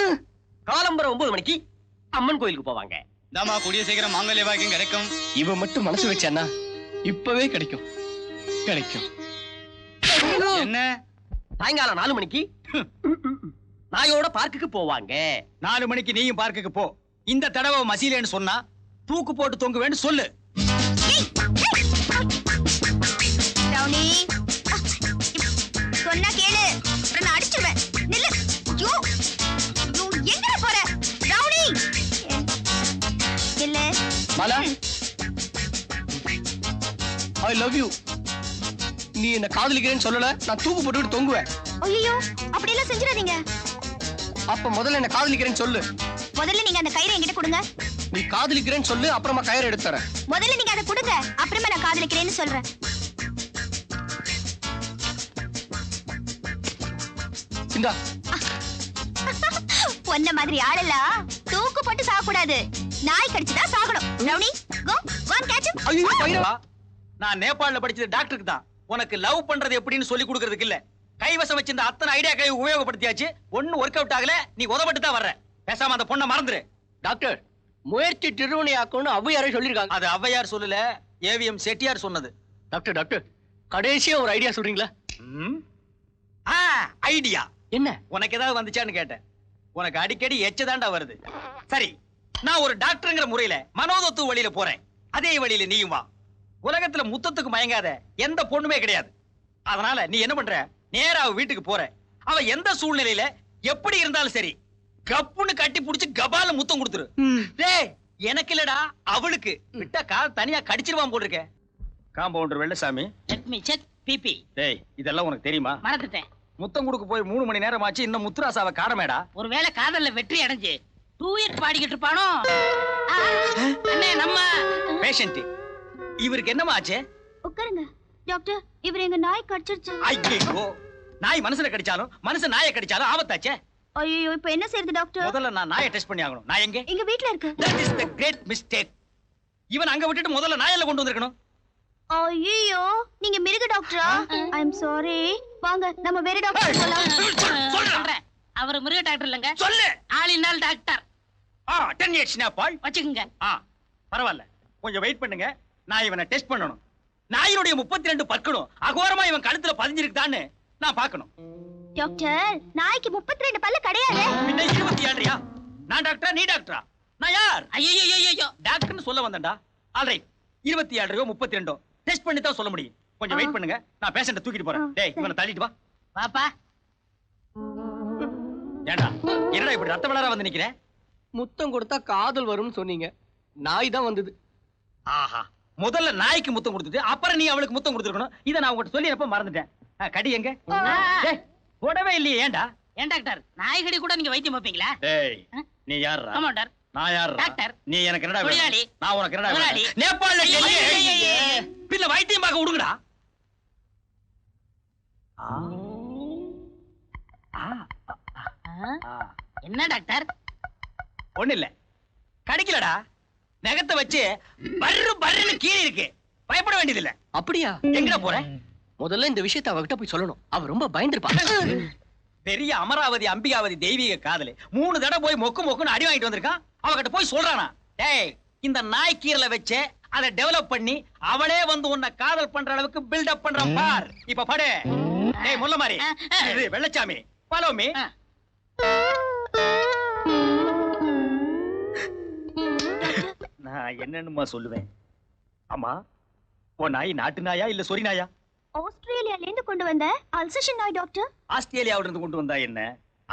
காலம்பரம் 9 மணிக்கு அம்மன் கோயிலுக்கு போவாங்க. தாமா கூடிய சீக்கிரம் மாங்கல்ய பாக்கியம் கிடைக்கும். இவன் மட்டும் மனசு வச்சானா இப்பவே கிடைக்கும். என்ன? சாயங்காலம் 4 மணிக்கு நாயோட பார்க்குக்கு போவாங்க. 4 மணிக்கு நீயும் பார்க்குக்கு போ. இந்த தடவை மசீலேன்னு சொன்னா தூக்கு போட்டு தொங்குவேன்னு சொல்லு. ரவுனி, சொன்னா கேளு, நான் அடிச்சுடுவேன். நில்லு. யோ, எங்க போற? ரவுனி, நில்லு. Mala, I love you. நீ என்ன காதலிக்கிறேன்னு சொல்லல, நான் தூக்கு போட்டுட்டு தொங்குவேன். ஐயோ, அப்படி எல்லாம் செஞ்சிடாதீங்க. அப்ப முதல்ல என்ன காதலிக்கிறேன்னு சொல்லு. முதல்ல நீங்க அந்த கயிறை என்கிட்ட கொடுங்க. நீ காதலிக்கிறேன்னு சொல்லு, அப்புறமா கயிறு எடுத்து தரேன். முதல்ல நீங்க அதை கொடுங்க, அப்புறமா நான் காதலிக்கிறேன்னு சொல்றேன். இந்தா. பொன்ன மாதிரி ஆளெல்லாம் தூக்கு போட்டு சாகக்கூடாது, நாய் கடிச்சுதான் சாகணும். Rowney, go and catch him. ஐயோ, பைரவா, நான் நேபாளல படிச்சது டாக்டருக்கு தான். உனக்கு லவ் பண்றது எப்படின்னு சொல்லி கொடுக்கிறதுக்கு இல்ல. கைவசம் வச்சிருந்த அத்தனை ஐடியாக்களை உபயோகப்படுத்தியாச்சு. ஒண்ணு ஒர்க் அவுட் ஆகல. நீ உதவட்டு தான் வர்ற. பேசாம அந்த பொண்ணை மறந்துரு. டாக்டர், முயற்சி திருவினையாக்கும்னு ஔவையாரே சொல்லிருக்காங்க. அது ஔவையார் சொல்லல, ஏவிஎம் செட்டியார் சொன்னது. டாக்டர், கடைசியா ஒரு ஐடியா சொல்றீங்களா? ஐடியா என்ன? உனக்கு ஏதாவது வந்துச்சான்னு கேட்டேன். உனக்கு அடிக்கடி எச்சதாண்டா வருது. சரி, நான் ஒரு டாக்டர்ங்கிற முறையில மனோதத்துவ வழியில போறேன். அதே வழியில நீயும் வா. உலகத்துல முத்தத்துக்கு மயங்காத எந்த பொண்ணுமே கிடையாது. அதனால நீ என்ன பண்ற? நேரா அவ வீட்டுக்கு போற. அவ எந்த சூழ்நிலையில எப்படி இருந்தாலும் சரி, கப்புன்னு கட்டி புடிச்சு கபால முத்தம் கொடுத்துரு. டேய், எனக்கு இல்லடா, அவளுக்கு. விட்டா கால் தனியா கடிச்சிருவான் போல் இருக்க. Compounder Vellasamy, Let me check PP. டேய், இதெல்லாம் உனக்கு தெரியுமா? மறந்துட்டேன். முத்தம் கொடுக்க போய் 3 மணி நேரம் ஆச்சு, இன்னும் முத்துராசாவை காணமேடா. ஒருவேளை காதல்ல வெற்றி அடைஞ்சு டூயட் பாடிக்கிட்டு இருப்பானோ? அண்ணே, நம்ம பேஷண்ட் இவருக்கு என்னமா ஆச்சு? உட்காருங்க டாக்டர். இவர் எங்க நாய் கடிச்சிருச்சு. ஐயோ, நாய் மனுஷனை கடிச்சாலும் மனுஷன் நாயை கடிச்சாலும் ஆபத்தாச்சே. ஐயோ, இப்போ என்ன செய்யறது டாக்டர்? முதல்ல நான் நாயை டெஸ்ட் பண்ணி ஆகணும். நான் எங்க? எங்க வீட்ல இருக்கு. That is the great mistake. இவன் அங்க விட்டுட்டு முதல்ல நாயெல்ல கொண்டு வந்திருக்கணும். ஐயோ, நீங்க மிருக டாக்டரா? ஐ அம் சாரி. வாங்க நம்ம வேற டாக்டர் போலாம். சொல்றேன். அவர் மிருக டாக்டர் இல்லங்க. சொல்லு. ஆளினால் டாக்டர். 10 years ஸ்னாப்பால் வச்சுக்கங்க. பரவாயில்ல. கொஞ்சம் வெயிட் பண்ணுங்க. நான் இவனை டெஸ்ட் பண்ணணும். நாயினுடைய 32 பற்களும் அகோரமா இவன் கழுத்துல பதிஞ்சிருக்குதான்னு நான் பார்க்கணும். டாக்டர், நாய்க்கு 32 பல்லு கிடையாது. பின்ன 27யா? நான் டாக்டரா நீ டாக்டரா? நான் யார்? ஐயோ டாக்டர்னு சொல்ல வந்தேன்டா. ஆல்ரைட், 27 32 டெஸ்ட் பண்ணி தான் சொல்ல முடியும். கொஞ்சம் வெயிட் பண்ணுங்க. நான் பேஷண்ட தூக்கிட்டு போறேன். டேய், இவனை தள்ளிட்டு வா. பாப்பா. ஏண்டா என்னடா இப்படி ரத்த வளரா வந்து நிக்கிற? முத்தம் கொடுத்தா காதல் வரும்னு சொன்னீங்க. நாய் தான் வந்தது. ஆஹா, முதல்ல நாய்க்கு முத்தம் கொடுத்துட்டு அப்புறம் நீ அவளுக்கு முத்தம் கொடுத்துருக்கணும். இதை நான் உங்ககிட்ட சொல்லி எப்ப மறந்துட்டேன். கடி எங்க? டேய், போடவே இல்லையே. ஏண்டா? ஏன் டாக்டர், நாய்கடி கூட நீங்க வைத்தியம் பார்ப்பீங்களா? டேய், நீ யாரா? ஆமா டாக்டர். நான் யாரா? டாக்டர். நீ எனக்கு என்னடா வேணும்? தொழிலாளி. நான் உனக்கு என்னடா தொழிலாளி. வேணும்? நேபாளல ஐயையையையே. பின்ன வைத்தியம் பார்க்க விடுங்கடா. என்ன டாக்டர்? ஒண்ணு இல்ல, கடிக்கலடா. நகத்தை வச்சு பர்ரு பர்ருன்னு கீழே இருக்கு. பயப்பட வேண்டியது இல்ல. அப்படியா? எங்கடா போற? முதல்ல இந்த விஷயத்தை அவகிட்ட போய் சொல்லணும். அவ ரொம்ப பயந்துருப்பா. பெரிய அமராவதி அம்பிகாவதி தெய்வீக காதலி 3 தடவை போய் மொக்குன்னு அடி வாங்கிட்டு வந்திருக்கான். அவகிட்ட போய் சொல்றானா, டேய் இந்த நாய் கீரலை வச்சு அதை டெவலப் பண்ணி அவளே வந்து உன்னை காதல் பண்ற அளவுக்கு பில்டப் பண்றான் பார். இப்ப படு. டேய் முல்ல மாதிரி இது வெள்ளச்சாமி, ஃபாலோ மீ. நான் என்னன்னுமா சொல்லுவேன். ஆமா, உன் நாய் நாட்டு நாயா இல்ல சொரி நாயா? ஆஸ்திரேலியால இருந்து கொண்டு வந்த அல்சேஷன் நாய் டாக்டர். ஆஸ்திரேலியாவில இருந்து கொண்டு வந்தா என்ன,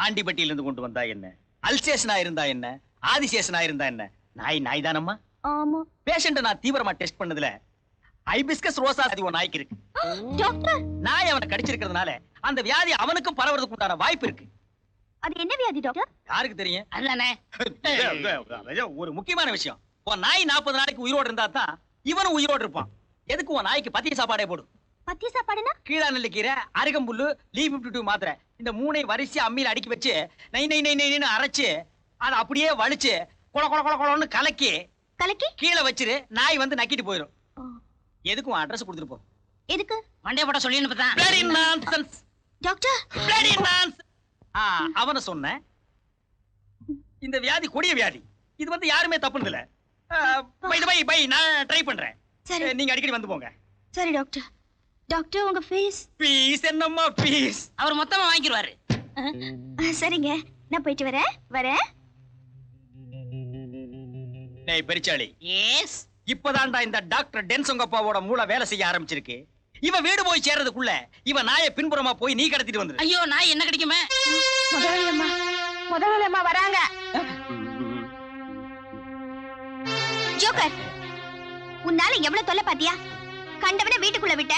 ஆண்டிபட்டியில இருந்து கொண்டு வந்தா என்ன, அல்சேஷனா இருந்தா என்ன, ஆதிசேஷனா இருந்தா என்ன, நாய் நாய் தானம்மா. ஆமா பேஷண்ட நான் தீவிரமா டெஸ்ட் பண்ணதுல ஐபிஸ்கஸ் ரோசா வியாதி ஒரு நாய்க்கு இருக்கு. டாக்டர், நாய் அவனை கடிச்சிருக்கிறதுனால அந்த வியாதி அவனுக்கும் பரவறதுக்கு உண்டான வாய்ப்பு இருக்கு. அது என்ன வியாதி டாக்டர்? யாருக்கு தெரியும்? அதுதானே. ஒரு முக்கியமான விஷயம், உன் நாய் 40 நாளைக்கு உயிரோடு இருந்தா தான் இவனும் உயிரோடு இருப்பான். எதுக்கு உன் நாய்க்கு பத்திய சாப்பாடே போடும். பத்திய சாப்பாடுனா? கீழா நெல்லிக்கீரை, அருகம்புல்லு, லீ52 மாத்திரை, இந்த 3ஐ வரிசையா அம்மியில அடுக்கி வச்சு நை நை நை நைன்னு அரைச்சு அதை அப்படியே வலிச்சு கொல கொல கொல கொலன்னு கலக்கி கீழே வச்சிரு. நாய் வந்து நக்கிட்டு போயிடும். எதுக்கும் அட்ரஸ் கொடுத்துட்டு போ. எதுக்கு? மண்டே போட சொல்லி பார்த்தா. Bloody nonsense. Doctor, Bloody nonsense. அவன சொன்னேன். இந்த வியாதி கொடிய வியாதி. இது வந்து யாருமே தப்புனது இல்ல. பை நான் ட்ரை பண்றேன். சரி, நீங்க அடிக்கடி வந்து போங்க. சரி டாக்டர். டாக்டர், உங்க ஃபீஸ்? ஃபீஸ் என்னம்மா ஃபீஸ்? அவர் மொத்தமா வாங்கிடுவாரு. சரிங்க, நான் போயிட்டு வரேன். டேய் பெரிச்சாளி, எஸ். இப்பதான்டா இந்த டாக்டர் டென்சங்கப்பாவோட மூளை வேலை செய்ய ஆரம்பிச்சிருக்கு. இவ வீடு போய் சேர்றதுக்குள்ள இவ நாயை பின்புறமா போய் நீ கடத்திட்டு வந்துரு. ஐயோ, நாய் என்ன கிடைக்குமே. முதலாளி அம்மா வராங்க. ஜோக்கர், உன்னால எவ்வளவு தொல்லை பாத்தியா? கண்டவனை வீட்டுக்குள்ள விட்ட,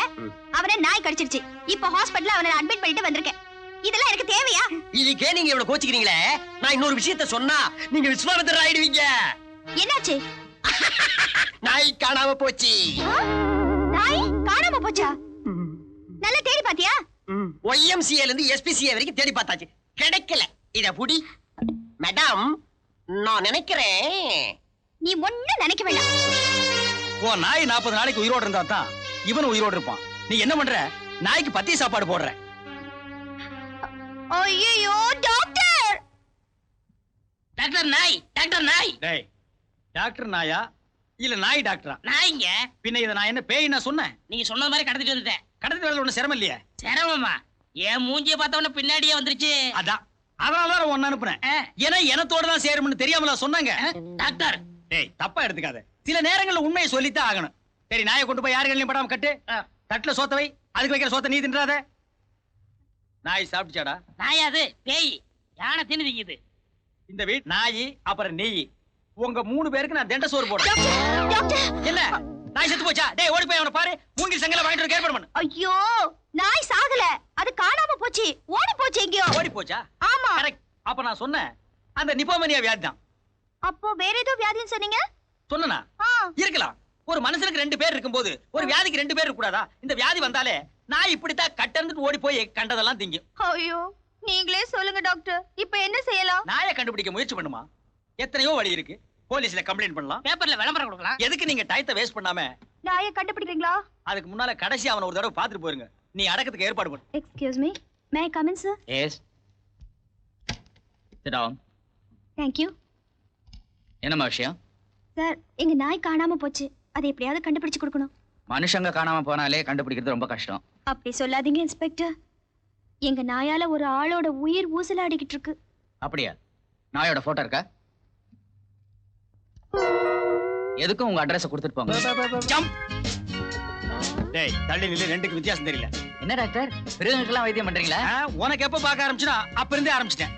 அவனை நாய் கடிச்சிருச்சு. இப்ப ஹாஸ்பிடல்ல அவனை அட்மிட் பண்ணிட்டு வந்திருக்கேன். இதெல்லாம் எனக்கு தேவையா? இதுக்கே நீங்க இவ்வளவு கோச்சிக்கிறீங்களே. நான் இன்னொரு விஷயத்த சொன்னா நீங்க விஸ்வாமித்திரர் ஆயிடுவீங்க. என்னாச்சு? நாய் காணாம போச்சு. நாய் காணாம போச்சா? நல்லா தேடி பாத்தியா? YMCA இருந்து SPCA வரைக்கும் தேடி பார்த்தாச்சு, கிடைக்கல. இத புடி மேடம். நான் நினைக்கிறேன் நீ ஒண்ணும் நினைக்க வேண்டாம். உன் நாய் 40 நாளைக்கு உயிரோடு இருந்தா தான் இவனும் உயிரோடு இருப்பான். நீ என்ன பண்ற? நாய்க்கு பத்திய சாப்பாடு போடுற. ஐயோ டாக்டர்! டாக்டர் நாய், டாக்டர் நாய். டேய், டாக்டர் நாயா இல்ல நாய் டாக்டரா? நாய்ங்க. பின்ன இத நான் என்ன பேய்னா சொன்னேன்? நீங்க சொன்ன மாதிரி கடத்திட்டு வந்துட்டேன். கடத்திட்டு வரது ஒண்ணு சிரமம் இல்லையே. சிரமமா? என் மூஞ்சிய பார்த்தவன பின்னாடியே வந்துருச்சு. அதான், அதனாலதான் உன்னை அனுப்புறேன். ஏன்னா எனத்தோட தான் சேரும்னு தெரியாமல சொன்னாங்க. டாக்டர், டேய் தப்பா எடுத்துக்காத. சில நேரங்கள்ல உண்மையை சொல்லித்தான் ஆகணும். சரி, நாயை கொண்டு போய் யாரு கண்ணிலையும் படாம கட்டு. தட்டுல சோத்த வை. அதுக்கு வைக்கிற சோத்த நீ தின்றாத. நாய் சாப்பிட்டுச்சாடா? நாயாது பேய். யானை தின்னு திங்குது. இந்த வீட் நாய் அப்புறம் நெய், உங்க 3 பேருக்கு நான் தெண்ட சோறு போடுறேன். என்ன நாய் செத்து போச்சா? டேய் ஓடி போய் அவனை பாரு. மூங்கில் சங்கல வாங்கிட்டு வந்து ஏற்பாடு பண்ணு. ஐயோ, நாய் சாகல, அது காணாம போச்சு. ஓடி போச்சு எங்கயோ. ஓடி போச்சா? ஆமா. கரெக்ட். அப்ப நான் சொன்னேன் அந்த நிப்போமனியா வியாதி தான். அப்போ வேற ஏதோ வியாதின்னு சொன்னீங்க? சொன்னனா? இருக்கலாம். ஒரு மனுஷனுக்கு 2 பேர் இருக்கும்போது ஒரு வியாதிக்கு 2 பேர் இருக்க கூடாதா? இந்த வியாதி வந்தாலே நான் இப்படித்தான் கட்டந்துட்டு ஓடி போய் கண்டதெல்லாம் திங்கும். ஐயோ நீங்களே சொல்லுங்க டாக்டர், இப்ப என்ன செய்யலாம்? நாயை கண்டுபிடிக்க முயற்சி பண்ணுமா? எத்தனையோ வழி இருக்கு. போலீஸ்ல கம்ப்ளைண்ட் பண்ணலாம், பேப்பர்ல விளம்பரம் கொடுக்கலாம். எதுக்கு நீங்க டயத்தை வேஸ்ட் பண்ணாம நாயை கண்டுபிடிக்கிறீங்களா? அதுக்கு முன்னால கடைசி அவனை ஒரு தடவை பாத்துட்டு போயிருங்க. நீ அடக்கத்துக்கு ஏற்பாடு பண்ணு. Excuse me, may I come in sir? Yes, sit down. Thank you. என்னம்மா விஷயம்? சார் எங்க நாய் காணாம போச்சு, அதை எப்படியாவது கண்டுபிடிச்சு கொடுக்கணும். மனுஷங்க காணாம போனாலே கண்டுபிடிக்கிறது ரொம்ப கஷ்டம். அப்படி சொல்லாதீங்க இன்ஸ்பெக்டர், எங்க நாயால ஒரு ஆளோட உயிர் ஊசலாடிக்கிட்டு இருக்கு. அப்படியா? நாயோட போட்டோ இருக்கா? எதுக்கும் உங்க அட்ரஸ் கொடுத்துட்டு போங்க. ஜம்ப். டேய் தள்ளி நில்லு, ரெண்டுக்கு வித்தியாசம் தெரியல. என்ன டாக்டர், பிறகுக்கெல்லாம் வைத்தியம் பண்றீங்களா? உனக்கு எப்ப பார்க்க ஆரம்பிச்சுனா அப்ப இருந்தே ஆரம்பிச்சிட்டேன்.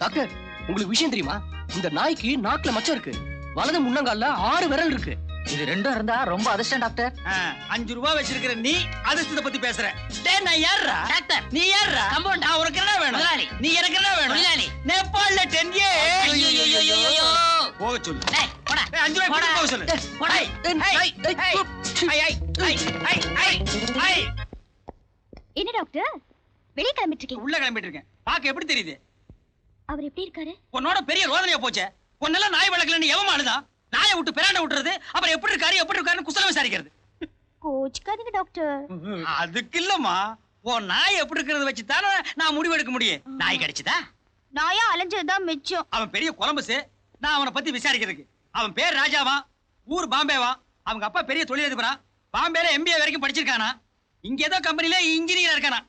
டாக்டர் உங்களுக்கு விஷயம் தெரியுமா? இந்த நாய்க்கு நாக்குல மச்சம் இருக்கு, வலது முன்னங்கால்ல 6 விரல் இருக்கு. இது ரெண்டும் இருந்தா ரொம்ப அதிர்ஷ்டம் டாக்டர். 5 ரூபாய் வச்சிருக்கிற நீ அதிர்ஷ்டத்தை பத்தி பேசுற. டேய் நான் யாரா? டாக்டர் நீ யாரா? கம்பவுண்ட். நான் உனக்கு என்ன வேணும்? முதலாளி. நீ எனக்கு என்ன வேணும்? முதலாளி. நேபாள்ல 10 இயர்ஸ். ஐயோ போக சொல்லு. டேய் போடா. 5 ரூபாய் கொடுத்து போக சொல்லு. போடா. என்ன டாக்டர் வெளியே கிளம்பிட்டு இருக்கீங்க? உள்ள கிளம்பிட்டு இருக்கேன். பாக்க எப்படி தெரியுது? அவர் எப்படி இருக்காரு? உன்னோட பெரிய ரோதனையா போச்சே. உன்னெல்லாம் நாய் வளர்க்கலன்னு எவன் அழுதான்? நாயை விட்டு பிராண்ட விட்டுறது, அப்புறம் எப்படி இருக்காருன்னு குசலம் விசாரிக்கிறது. கோச்சுக்காதீங்க டாக்டர். அதுக்கு இல்லம்மா, உன் நாய் எப்படி இருக்கிறத வச்சு தானே நான் முடிவு எடுக்க முடியும். நாய் கிடைச்சதா? நாயா அலைஞ்சதுதான் மிச்சம். அவன் பெரிய கொலம்பஸ். நான் அவனை பத்தி விசாரிக்கிறதுக்கு. அவன் பேர் ராஜாவா, ஊர் பாம்பேவா, அவங்க அப்பா பெரிய தொழிலதிபரா, பாம்பேல MBA வரைக்கும் படிச்சிருக்கானா, இங்க ஏதோ கம்பெனில இன்ஜினியரா இருக்கானா.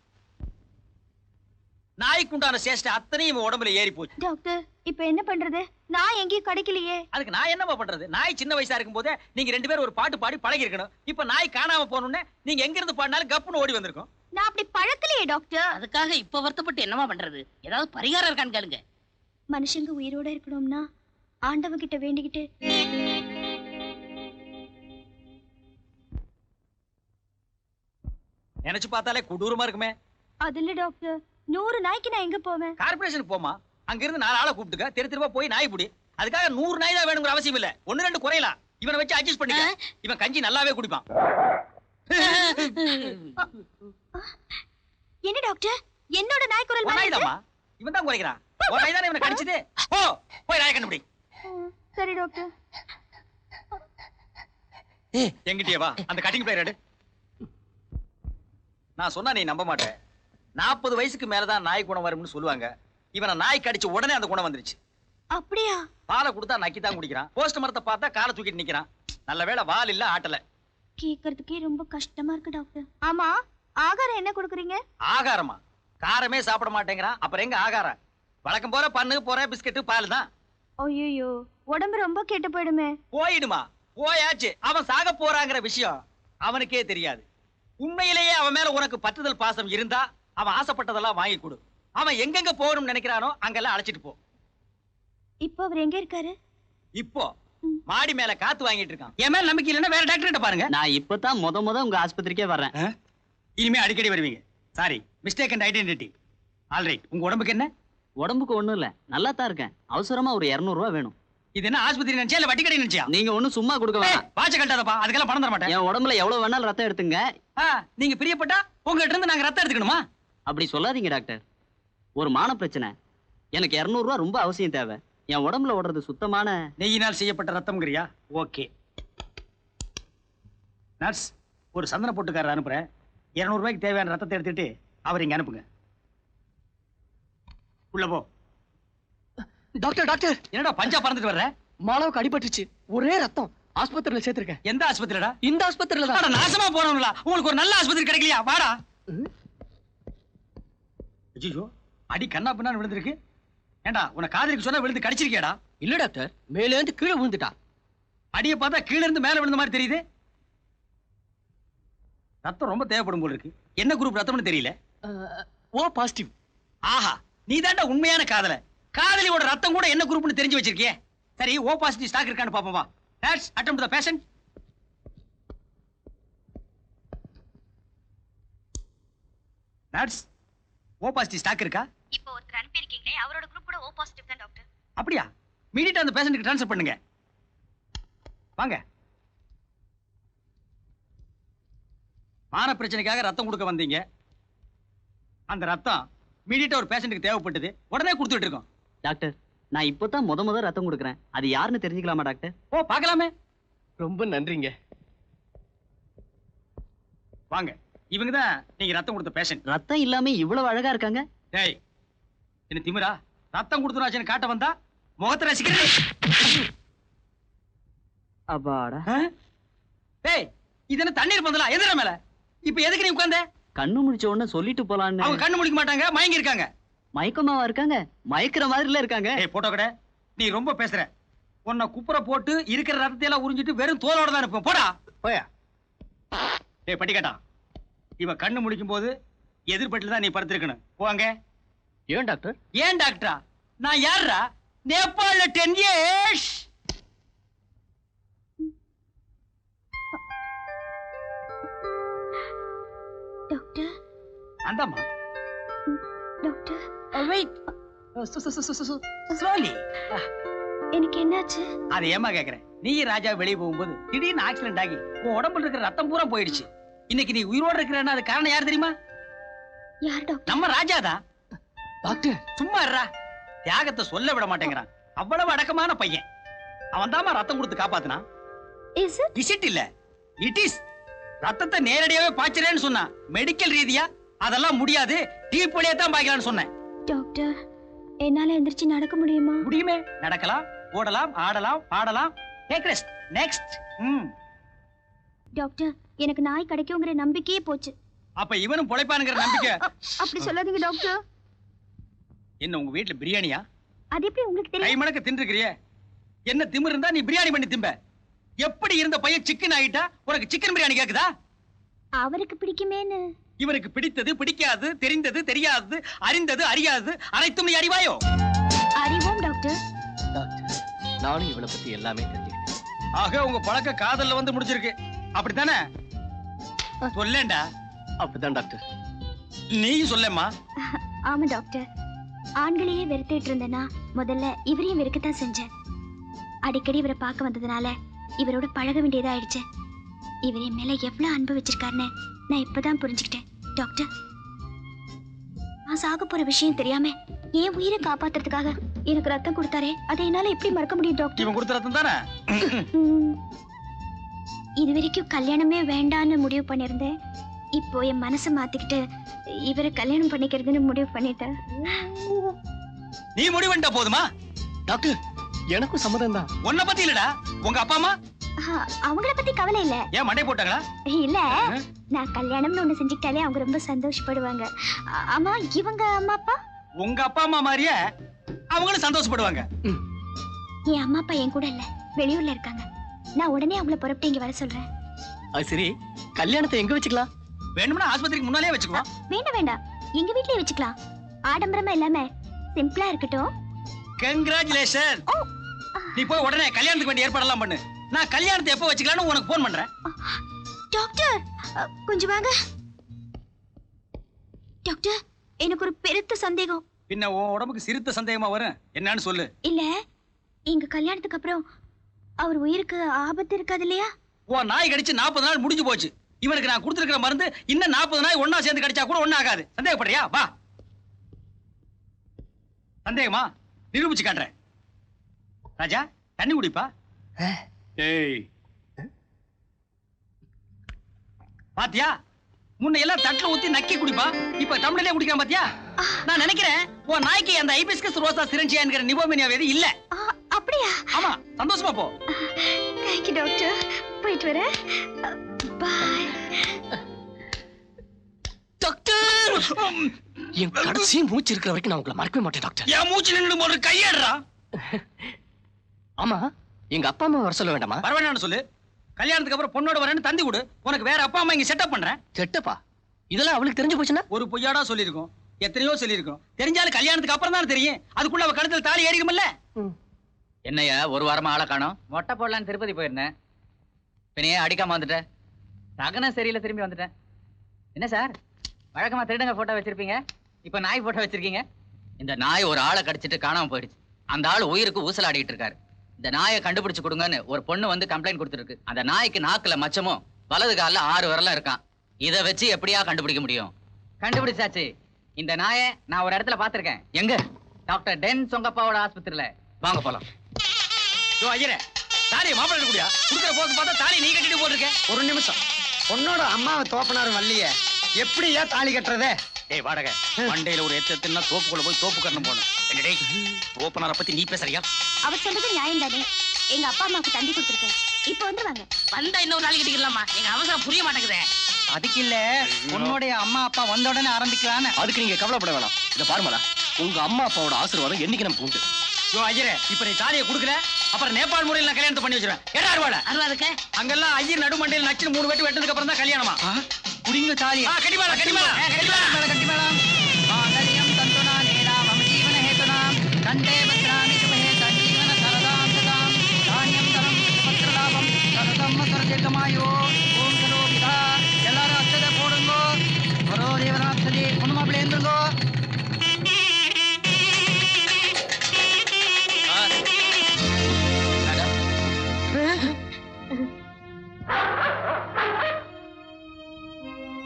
நாய்க்கு உண்டான சேஷ்ட அத்தனையும் இவன் உடம்புல ஏறி போச்சு. டாக்டர் இப்ப என்ன பண்றது? நான் எங்கேயும் கிடைக்கலையே. அதுக்கு நான் என்னமா பண்றது? நாய் சின்ன வயசா இருக்கும் போதே நீங்க 2 பேரும் ஒரு பாட்டு பாடி பழகி இருக்கணும். இப்ப நாய் காணாம போனோம்னே நீங்க எங்க இருந்து பாடினாலும் கப்புன்னு ஓடி வந்திருக்கும். நான் அப்படி பழக்கலையே டாக்டர். அதுக்காக இப்ப வருத்தப்பட்டு என்னமா பண்றது? ஏதாவது பரிகாரம் இருக்கான்னு கேளுங்க. மனுஷங்க உயிரோட இருக்கணும்னா ஆண்டவன் கிட்ட வேண்டிக்கிட்டு நினைச்சு பார்த்தாலே கொடூரமா இருக்குமே. அது இல்ல டாக்டர், 100 நாய்க்கு நான் எங்க போவேன்? கார்பரேஷனுக்கு போமா, அங்க இருந்து 4 ஆளை கூப்பிட்டுக்க, தெருவா போய் நாய் புடி. அதுக்காக 100 நாய் தான் வேணுங்கிற அவசியம் இல்ல, 1-2 குறையலாம். இவனை வச்சு அட்ஜஸ்ட் பண்ணிக்க. இவன் கஞ்சி நல்லாவே குடிப்பான். என்ன டாக்டர், என்னோட நாய் குரல் மாதிரி இருக்கு? நாய்தாமா, இவன் தான் குறைக்கிறான். ஒரு நாய் தானே இவனை கடிச்சது. போய் நாயை கண்டுபிடி. சரி டாக்டர். எங்கிட்டே வா, அந்த கட்டிங் பிளேயர் எடு. நான் சொன்னா நீ நம்ப மாட்டேன். 40 வயசுக்கு மேலதான் நாய் குணம் வரும்னு சொல்லுவாங்க. இவனை நாய் கடிச்ச உடனே அந்த குணம் வந்துருச்சு. அப்படியா? பாலை கொடுத்தா நக்கி தான் குடிக்கிறான். போஸ்ட் மரத்தை பார்த்தா காலை தூக்கிட்டு நிக்கிறான். நல்ல வேளை வால் இல்ல, ஆட்டல. கேக்குறதுக்கே ரொம்ப கஷ்டமா இருக்கு டாக்டர். ஆமா, ஆகாரம் என்ன கொடுக்குறீங்க? ஆகாரமா? காரமே சாப்பிட மாட்டேங்கிறான், அப்புறம் எங்க ஆகாரம்? வழக்கம் போற பண்ணு போற பிஸ்கட் பால் தான். ஐயோ, உடம்பு ரொம்ப கெட்டு போயிடுமே. போயிடுமா? போயாச்சு. அவன் சாக போறாங்கிற விஷயம் அவனுக்கே தெரியாது. உண்மையிலேயே அவன் மேல உனக்கு பற்றுதல் பாசம் இருந்தா அவன் ஆசைப்பட்டதெல்லாம் வாங்கி கொடு. அவன் எங்கெங்க போகணும்னு நினைக்கிறானோ அங்கெல்லாம் அழைச்சிட்டு போ. இப்போ அவர் எங்க இருக்காரு? இப்போ மாடி மேல காத்து வாங்கிட்டு இருக்கான். என் மேல நம்பிக்கை இல்லைன்னா வேற டாக்டர் கிட்ட பாருங்க. நான் இப்பதான் முத உங்க ஆஸ்பத்திரிக்கே வர்றேன். இனிமே அடிக்கடி வருவீங்க. Sorry, mistake and identity. Alright. உங்க உடம்புக்கு என்ன? உடம்புக்கு ஒண்ணும் இல்ல, நல்லா தான் இருக்கேன். அவசரமா ஒரு 200 ரூபாய் வேணும். இது என்ன ஆஸ்பத்திரி நினைச்சியா இல்ல வட்டி கடை நினைச்சியா? நீங்க ஒண்ணும் சும்மா கொடுக்க வேணாம். வாட்ச கட்டாதப்பா, அதுக்கெல்லாம் பணம் தர மாட்டேன். என் உடம்புல எவ்வளவு வேணாலும் ரத்தம் எடுத்துங்க. நீங்க பிரியப்பட்டா உங்ககிட்ட இருந்து நாங்க ரத்தம் எடுத்துக்கணுமா? அப்படி சொல்லாதீங்க டாக்டர். ஒரு மான பிரச்சனை, எனக்கு 200 ரூபாய் ரொம்ப அவசியம் தேவை. என் உடம்புல ஓடுறது சுத்தமான நெய்யினால் செய்யப்பட்ட ரத்தம்ங்கறியா? ஓகே நர்ஸ், ஒரு சந்தன போட்டுக்காரர் அனுப்புறேன். 200 ரூபாய்க்கு தேவையான ரத்தத்தை எடுத்துட்டு அவர் இங்க அனுப்புங்க. உள்ள போ. டாக்டர் டாக்டர், என்னடா பஞ்சா பறந்துட்டு வர்ற? மாலாவுக்கு அடிபட்டுச்சு, ஒரே ரத்தம். ஆஸ்பத்திரியில சேர்த்திருக்கேன். எந்த ஆஸ்பத்திரிடா? இந்த ஆஸ்பத்திரியில தான். நாசமா போனவங்களா? உங்களுக்கு ஒரு நல்ல ஆஸ்பத்திரி கிடைக்கலையா? வாடா. ஐயோ, அடி கண்ணா பின்னான்னு விழுந்திருக்கு. ஏண்டா, உன காதலிக்கு சொன்னா விழுந்து கடிச்சிருக்கியாடா? இல்ல டாக்டர், மேலே இருந்து கீழே விழுந்துட்டா. அடியை பார்த்தா கீழ இருந்து மேல விழுந்த மாதிரி தெரியுது. ரத்தம் ரொம்ப தேவைப்படும் போல இருக்கு. என்ன குரூப் ரத்தம்னு தெரியல. O positive. ஆஹா, நீ தாண்டா உண்மையான காதல. காதலியோட ரத்தம் கூட என்ன குரூப்னு தெரிஞ்சு வச்சிருக்கியே. சரி, ஓ பாசிட்டிவ் ஸ்டாக் இருக்கான்னு பாப்போம் வா. Let's attempt to the patient. Nurse, O positive stock இருக்கா? இப்போ ஒருத்தர் அனுப்பி இருக்கீங்களே, அவரோட குரூப் கூட ஓ பாசிட்டிவ் தான் டாக்டர். அப்படியா? இமிடியேட்டா அந்த பேஷண்ட்க்கு ட்ரான்ஸ்ஃபர் பண்ணுங்க. வாங்க. மான பிரச்சனைக்காக ரத்தம் கொடுக்க வந்தீங்க. அந்த ரத்தம் இமீடியட்டா ஒரு பேஷண்ட்டுக்கு தேவைப்பட்டது, உடனே கொடுத்துட்டு இருக்கோம். டாக்டர், நான் இப்போதான் முத ரத்தம் கொடுக்குறேன். அது யாருன்னு தெரிஞ்சுக்கலாமா டாக்டர்? ஓ, பார்க்கலாமே. ரொம்ப நன்றிங்க. வாங்க, இவங்க தான் நீங்க ரத்தம் கொடுத்த பேஷண்ட். ரத்தம் இல்லாம இவ்வளவு அழகா இருக்காங்க. டேய், என்ன திமிரா? ரத்தம் கொடுத்துனாச்சுன்னு காட்ட வந்தா முகத்தை ரசிக்கிறேன். அப்பாடா. டேய், இது என்ன தண்ணீர் பந்தலா? எதிர மேல இப்ப எதுக்கு நீ உட்கார்ந்த? கண்ணு முடிச்ச உடனே சொல்லிட்டு போலான்னு. அவங்க கண்ணு முடிக்க மாட்டாங்க, மயங்கி இருக்காங்க. மயக்கமாவா இருக்காங்க? மயக்கிற மாதிரில இருக்காங்க. ஏய் போட்டோ கடை, நீ ரொம்ப பேசுற. உன்னை குப்புற போட்டு இருக்கிற ரத்தத்தை எல்லாம் உறிஞ்சிட்டு வெறும் தோலோட தான் இருப்போம். போடா போயா. ஏய் பட்டிக்காட்டா, இவ கண்ணு முடிக்கும் போது எதிர்பட்டில தான் நீ படுத்திருக்கணும். போங்க. ஏன் டாக்டர்? ஏன் டாக்டரா? நான் யாரா? நேபாள்ல 10 years. டாக்டர். அந்தம்மா. டாக்டர். வெயிட். ஸ்லோலி. எனக்கு என்னாச்சு? அதை ஏமா கேக்குறேன்? நீ ராஜா வெளியே போகும்போது திடீர்னு ஆக்சிடென்ட் ஆகி உன் உடம்புல இருக்கிற ரத்தம் பூரா போயிடுச்சு. இன்னைக்கு நீ உயிரோட இருக்கிறன்னா அது காரணம் யார் தெரியுமா? யார் டாக்டர்? நம்ம ராஜாதான். டாக்டர் சும்மா இருடா. தியாகத்தை சொல்ல விட மாட்டேங்கிறான். அவ்வளவு அடக்கமான பையன். அவன் தாமா ரத்தம் கொடுத்து காப்பாத்தினான். Is it? இசிட் இல்ல, இட் இஸ். ரத்தத்தை நேரடியாவே பாய்ச்சறேன்னு சொன்னா, மெடிக்கல் ரீதியா அதெல்லாம் முடியாது, டீப் வழியா தான் பாய்க்கலாம்னு சொன்னேன். டாக்டர், என்னால எந்திரிச்சு நடக்க முடியுமா? முடியுமே. நடக்கலாம், ஓடலாம், ஆடலாம், பாடலாம். Take rest. நெக்ஸ்ட். டாக்டர், எனக்கு நாய் கிடைக்குங்கிற நம்பிக்கையே போச்சு. அப்ப இவனும் பொழைப்பானுங்கிற நம்பிக்கை? அப்படி சொல்லாதீங்க டாக்டர். என்ன உங்க வீட்டுல பிரியாணியா? அது எப்படி உங்களுக்கு கை தெரியும்? மணக்க தின்றுக்கிறியே. என்ன திமிரு இருந்தா நீ பிரியாணி பண்ணி திம்ப. எப்படி இருந்த பையன் சிக்கன் ஆயிட்டா உனக்கு சிக்கன் பிரியாணி கேக்குதா? அவருக்கு பிடிக்குமேன்னு. இவனுக்கு பிடித்தது பிடிக்காது, தெரிந்தது தெரியாது, அறிந்தது அறியாது, அனைத்தும் நீ அறிவாயோ? அறிவோம் டாக்டர். டாக்டர், நானும் இவளை பத்தி எல்லாமே தெரிஞ்சுக்கிட்டேன். ஆக உங்க பழக்க காதல்ல வந்து முடிச்சிருக்கு, அப்படித்தானே? சொல்லேண்டா. அப்படிதான் டாக்டர். நீயும் சொல்லேம்மா. ஆமா டாக்டர், ஆண்களையே வெறுத்துட்டு இருந்தேன்னா முதல்ல இவரையும் வெறுக்கத்தான் செஞ்சேன். அடிக்கடி இவரை பார்க்க வந்ததுனால இவரோட பழக வேண்டியதா ஆயிடுச்சு. இவர் என் மேல எவ்வளவு அன்பு வச்சிருக்காருன்னு நான் இப்பதான் புரிஞ்சுக்கிட்டேன். டாக்டர், நான் சாக போற விஷயம் தெரியாம என் உயிரை காப்பாத்துறதுக்காக எனக்கு ரத்தம் கொடுத்தாரே, அதை என்னால எப்படி மறக்க முடியும் டாக்டர்? இவன் கொடுத்த ரத்தம் தானே? இது வரைக்கும் கல்யாணமே வேண்டான்னு முடிவு பண்ணிருந்தேன். இப்போ என் மனசை மாத்திக்கிட்டு இவரை கல்யாணம் பண்ணிக்கிறதுன்னு முடிவு பண்ணிட்டேன். நீ முடிவு பண்ணிட்டா போதுமா? டாக்டர், எனக்கும் சம்மதம் தான். உன்னை பத்தி இல்லடா, உங்க அப்பா அம்மா. அவங்கள பத்தி கவலை இல்ல. ஏன் மண்டை போட்டாங்களா? இல்ல, நான் கல்யாணம்னு ஒண்ணு செஞ்சுக்கிட்டாலே அவங்க ரொம்ப சந்தோஷப்படுவாங்க. ஆமா, இவங்க அம்மா அப்பா? உங்க அப்பா அம்மா மாதிரியே அவங்களும் சந்தோஷப்படுவாங்க. என் அம்மா அப்பா என் கூட இல்ல, வெளியூர்ல இருக்காங்க. நான் உடனே அவங்கள புறப்பட்டு இங்க வர சொல்றேன். அது சரி, கல்யாணத்தை எங்க வச்சுக்கலாம்? வேணும்னா ஆஸ்பத்திரிக்கு முன்னாலே வச்சுக்குவோம். வேண்டாம் வேண்டாம், எங்க வீட்லயே வச்சுக்கலாம். ஆடம்பரமா இல்லாம சிம்பிளா இருக்கட்டும். கங்க்ராச்சுலேஷன். நீ போய் உடனே கல்யாணத்துக்கு வேண்டிய ஏற்பாடெல்லாம் பண்ணு. நான் கல்யாணத்தை எப்போ வச்சுக்கலாம்னு உனக்கு போன் பண்றேன். டாக்டர், கொஞ்சம் வாங்க. டாக்டர், எனக்கு ஒரு பெருத்த சந்தேகம். பின்ன உன் உடம்புக்கு சிறுத்த சந்தேகமா வரும், என்னன்னு சொல்லு. இல்ல, எங்க கல்யாணத்துக்கு அப்புறம் அவர் உயிருக்கு ஆபத்து இருக்காது இல்லையா? உன் நாய் கடிச்சு 40 நாள் முடிஞ்சு போச்சு. இவனுக்கு நான் கொடுத்துருக்கிற மருந்து இன்னும் 40 நாய் ஒன்னா சேர்ந்து கடிச்சா கூட ஒண்ணு ஆகாது. சந்தேகப்படுறியா? வா. சந்தேகமா? நிரூபிச்சு காட்டுறேன். ராஜா, தண்ணி குடிப்பா. ஏய், பாத்தியா? முன்ன எல்லாம் தட்டுல ஊத்தி நக்கி குடிப்பா, இப்ப தமிழ்லயே குடிக்கிறான். பாத்தியா? நான் நினைக்கிறேன் உன் நாய்க்கு அந்த ஹைபிஸ்கஸ் ரோசா சிரஞ்சியா என்கிற நிபோமினியா வேதி இல்ல. அப்படியா? ஆமா, சந்தோஷமா போ. தேங்க்யூ டாக்டர், போயிட்டு வரேன். பாய் டாக்டர். என் கடைசி மூச்சு இருக்கிற வரைக்கும் நான் உங்களை மறக்கவே மாட்டேன் டாக்டர். என் மூச்சு நின்று ஒரு கையேடுறா. ஆமா, எங்க அப்பா அம்மா வர சொல்ல வேண்டாமா? வர வேண்டாம்னு சொல்லு. கல்யாணத்துக்கு அப்புறம் பொண்ணோட வரேன்னு தந்தி கொடு. உனக்கு வேற அப்பா அம்மா இங்க செட்டப் பண்றேன். செட்டப்பா? இதெல்லாம் அவளுக்கு தெரிஞ்சு போச்சுன்னா? ஒரு பொய்யாடா சொல்லியிருக்கோம், எத்தனையோ சொல்லியிருக்கோம். தெரிஞ்சாலும் கல்யாணத்துக்கு அப்புறம் தான் தெரியும். அதுக்குள்ள அவ கழுத்துல தாலி ஏறிக்கும்ல. என்னையா ஒரு வாரமா ஆளை காணோம்? மொட்டை போடலான்னு திருப்பதி போயிருந்தேன். பின்னையே அடிக்காம வந்துட்டேன். சகனம் சரியில்லை, திரும்பி வந்துட்டேன். என்ன சார், வழக்கமா திருடங்க போட்டோ வச்சிருப்பீங்க, இப்ப நாய் போட்டோ வச்சிருக்கீங்க. இந்த நாய் ஒரு ஆளை கடிச்சிட்டு காணாம போயிடுச்சு. அந்த ஆள் உயிருக்கு ஊசலாடிட்டு இருக்காரு. இந்த நாயை கண்டுபிடிச்சு கொடுங்கன்னு ஒரு பொண்ணு வந்து கம்ப்ளைண்ட் கொடுத்துருக்கு. அந்த நாய்க்கு நாக்குல மச்சமும் வலது காலில் 6 விரலும் இருக்கான். இத வச்சு எப்படியா கண்டுபிடிக்க முடியும்? கண்டுபிடிச்சாச்சு. இந்த நாயை நான் ஒரு இடத்துல பாத்திருக்கேன். எங்க? டாக்டர் டென் சொங்கப்பாவோட ஆஸ்பத்திரியில. வாங்க போலாம். ஐயரே, தாலியை மாப்பிள்ளை கூடியா குடுக்கிற போக்கு பார்த்தா தாலி நீ கட்டிட்டு போட்டிருக்க. ஒரு நிமிஷம், பொண்ணோட அம்மாவை தோப்பனாரும் வரலையே, எப்படியா தாலி கட்டுறதே? டேய் வாடகை, மண்டையில ஒரு எத்தனா தோப்புக்குள்ள போய் தோப்பு கட்டணும் போகணும். என்னடே தோப்பனாரை பத்தி நீ பேசுறியா? அவர் சொல்றது நியாயம் தானே. எங்க அப்பா அம்மாவுக்கு தந்தி கொடுத்துருக்கேன். இப்ப வந்துருவாங்க. வந்தா இன்னொரு நாளைக்கு கட்டிக்கலாமா? எங்க அவசரம் புரிய மாட்டேங்குதே. அதுக்கு இல்ல, உன்னுடைய அம்மா அப்பா வந்த உடனே ஆரம்பிக்கலான்னு. அதுக்கு நீங்க கவலைப்பட வேணாம். இத பாருமலா, உங்க அம்மா அப்பாவோட ஆசீர்வாதம் என்னைக்கு நமக்கு உண்டு. யோ ஐயரே, இப்ப நீ தாலியை குடுக்கல, அப்புறம் நேபாள் முறையில் நான் கல்யாணத்தை பண்ணி வச்சிருவேன். ஏடா அருவாள அருவாதுக்கு அங்கெல்லாம் ஐயர் நடுமண்டையில் நச்சு 3 வெட்டு வெட்டதுக்கு அப்புறம் தான் கல்யாணமா. குடிங்க தாலி. கட்டிமாலா கட்டிமாலா கட்டிமாலா. மாங்கல்யம் தந்துனா நேனா மம ஜீவன ஹேதுனா கண்டே பத்ராமி சுபஹே சஞ்சீவன சரதாம் சதாம் தானியம் தரம் பத்ரலாபம் சரதம் சரதேகமாயோ ஓம் சரோ விதா. எல்லாரும் அச்சதை போடுங்கோ. வரோ தேவராப்சதி பொண்ணு மாப்பிள்ளை எழுந்துருங்கோ.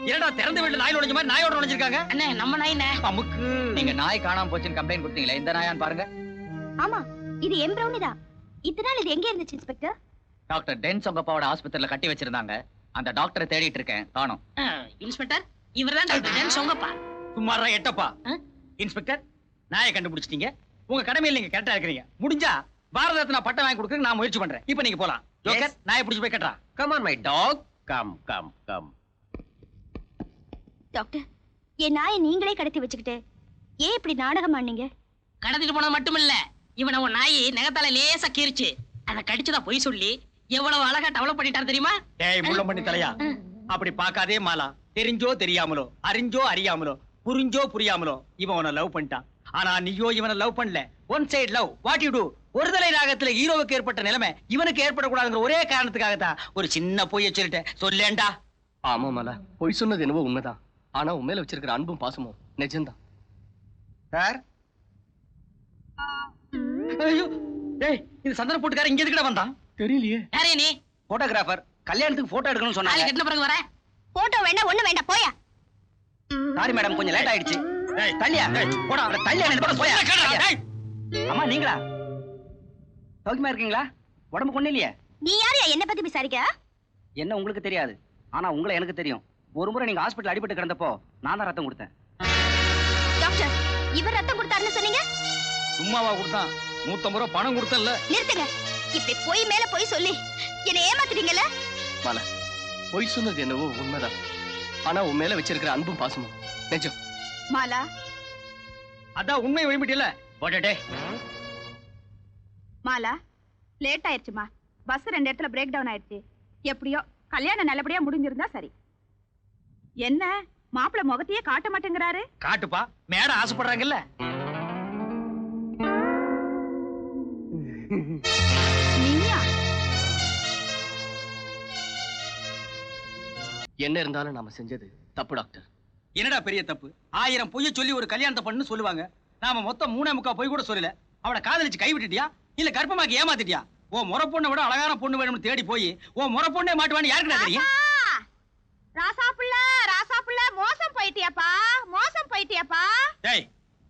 என்னடா திறந்த வீட்டுல நாய் நுழைஞ்ச மாதிரி நாயோட நுழைஞ்சிருக்காங்க? அண்ணே நம்ம நாயினே. அமுக்கு. நீங்க நாய் காணாம போச்சுன்னு கம்ப்ளைண்ட் கொடுத்தீங்களே, இந்த நாயான்னு பாருங்க. ஆமா, இது என் பிரௌனி தான். இத்தனை நாள் இது எங்க இருந்துச்சு இன்ஸ்பெக்டர்? டாக்டர் டென் சொங்கப்பாவோட ஆஸ்பத்திரியில கட்டி வச்சிருந்தாங்க. அந்த டாக்டரை தேடிட்டு இருக்கேன், காணோம். இன்ஸ்பெக்டர், இவர்தான் டாக்டர் டென் சொங்கப்பா. சும்மாரா எட்டப்பா. இன்ஸ்பெக்டர், நாயை கண்டுபிடிச்சிட்டீங்க. உங்க கடமையில நீங்க கரெக்டா இருக்கிறீங்க. முடிஞ்சா பாரத ரத்னா பட்டம் வாங்கி கொடுக்க நான் முயற்சி பண்றேன். இப்போ நீங்க போலாம். ஜோக்கர், நாயை பிடிச்சு போய் கட்டறா. Come on my dog. Come come come. Doctor, என் நாயை நீங்களே கடத்தி வச்சுக்கிட்டு ஏன் இப்படி நாடகம் ஆனீங்க? கடத்திட்டு போனது மட்டும் இல்ல, இவனை உன் நாய் நகத்தால லேசா கீறிச்சு. அதை கடிச்சுதான் பொய் சொல்லி எவ்வளவு அழகா டெவலப் பண்ணிட்டாரு தெரியுமா? டேய் முள்ளம் பண்ணி தலையா, அப்படி பார்க்காதே மாலா. தெரிஞ்சோ தெரியாமலோ, அறிஞ்சோ அறியாமலோ, புரிஞ்சோ புரியாமலோ இவன் உன்னை லவ் பண்ணிட்டான். ஆனா நீயோ இவனை லவ் பண்ணல. One side love. What you to? ஒருதலை ராகத்துல ஹீரோவுக்கு ஏற்பட்ட நிலைமை இவனுக்கு ஏற்படக்கூடாதுங்கிற ஒரே காரணத்துக்காகத்தான் ஒரு சின்ன பொய்யை சொல்லிட்டேன். சொல்லேண்டா. ஆமா மலா, பொய் சொன்னது என்னவோ உண்மைதான். ஆனா உன் மேல வச்சிருக்கிற அன்பும் பாசமும் நிஜம்தான். சார், ஐயோ டேய், இது சந்தன போட்டுக்கார இங்க எதுக்குடா வந்தான்? தெரியலையே. யாரே நீ? போட்டோகிராஃபர். கல்யாணத்துக்கு போட்டோ எடுக்கணும்னு தாலி சொன்னாங்க. கட்டின பிறகு வரேன். போட்டோ வேண்டாம், ஒண்ணு வேண்டாம், போயா. சாரி மேடம், கொஞ்சம் லேட் ஆயிடுச்சு. டேய் தள்ளியா? டேய் போடா, அவரை தள்ளியா நின்னு போடா போயா. டேய் அம்மா, நீங்களா? சௌக்கியமா இருக்கீங்களா? உடம்பு கொண்டு இல்லையே? நீ யாரையா என்ன பத்தி விசாரிக்க? என்ன உங்களுக்கு தெரியாது, ஆனா உங்களை எனக்கு தெரியும். ஒரு முறை நீங்க ஹாஸ்பிடல் அடிபட்டு கிடந்தப்போ நான் தான் ரத்தம் கொடுத்தேன். டாக்டர், இவர் ரத்தம் கொடுத்தாருன்னு சொன்னீங்க. சும்மாவா கொடுத்தான்? 150 ரூபாய் பணம் கொடுத்தல. நிறுத்துங்க. இப்படி பொய் மேல பொய் சொல்லி என்ன ஏமாத்துறீங்கல்ல? மலா, பொய் சொன்னது என்னவோ உண்மைதான். ஆனா உன் மேல வச்சிருக்கிற அன்பும் பாசமும் நிஜம். மாலா, அதான் உண்மையை வெளியிட்டில்ல. போடடே. மாலா, லேட் ஆயிடுச்சுமா. பஸ் 2 இடத்துல பிரேக் டவுன் ஆயிடுச்சு. எப்படியோ கல்யாணம் நல்லபடியா முடிஞ்சிருந்தா சரி. என்ன மாப்பிள்ள முகத்தையே காட்ட மாட்டேங்கிறாரு? காட்டுப்பா, மேட ஆசைப்படுறாங்கல்ல. நீயா? என்ன இருந்தாலும் நாம செஞ்சது தப்பு டாக்டர். என்னடா பெரிய தப்பு? 1000 பொய்ய சொல்லி ஒரு கல்யாணத்தை பண்ணு சொல்லுவாங்க. நாம மொத்தம் 3.25 பொய் கூட சொல்லல. அவளை காதலிச்சு கைவிட்டுட்டியா இல்ல கர்ப்பமாக்கி ஏமாத்திட்டியா? ஓ முறை பொண்ணை விட அழகான பொண்ணு வேணும்னு தேடி போய் ஓ முறை பொண்ணே மாட்டுவான்னு யாருக்குடா தெரியும்? ராசாப்புள்ள, ராசாப்புள்ள, மோசம் போயிட்டியாப்பா, மோசம் போயிட்டியாப்பா. டேய்,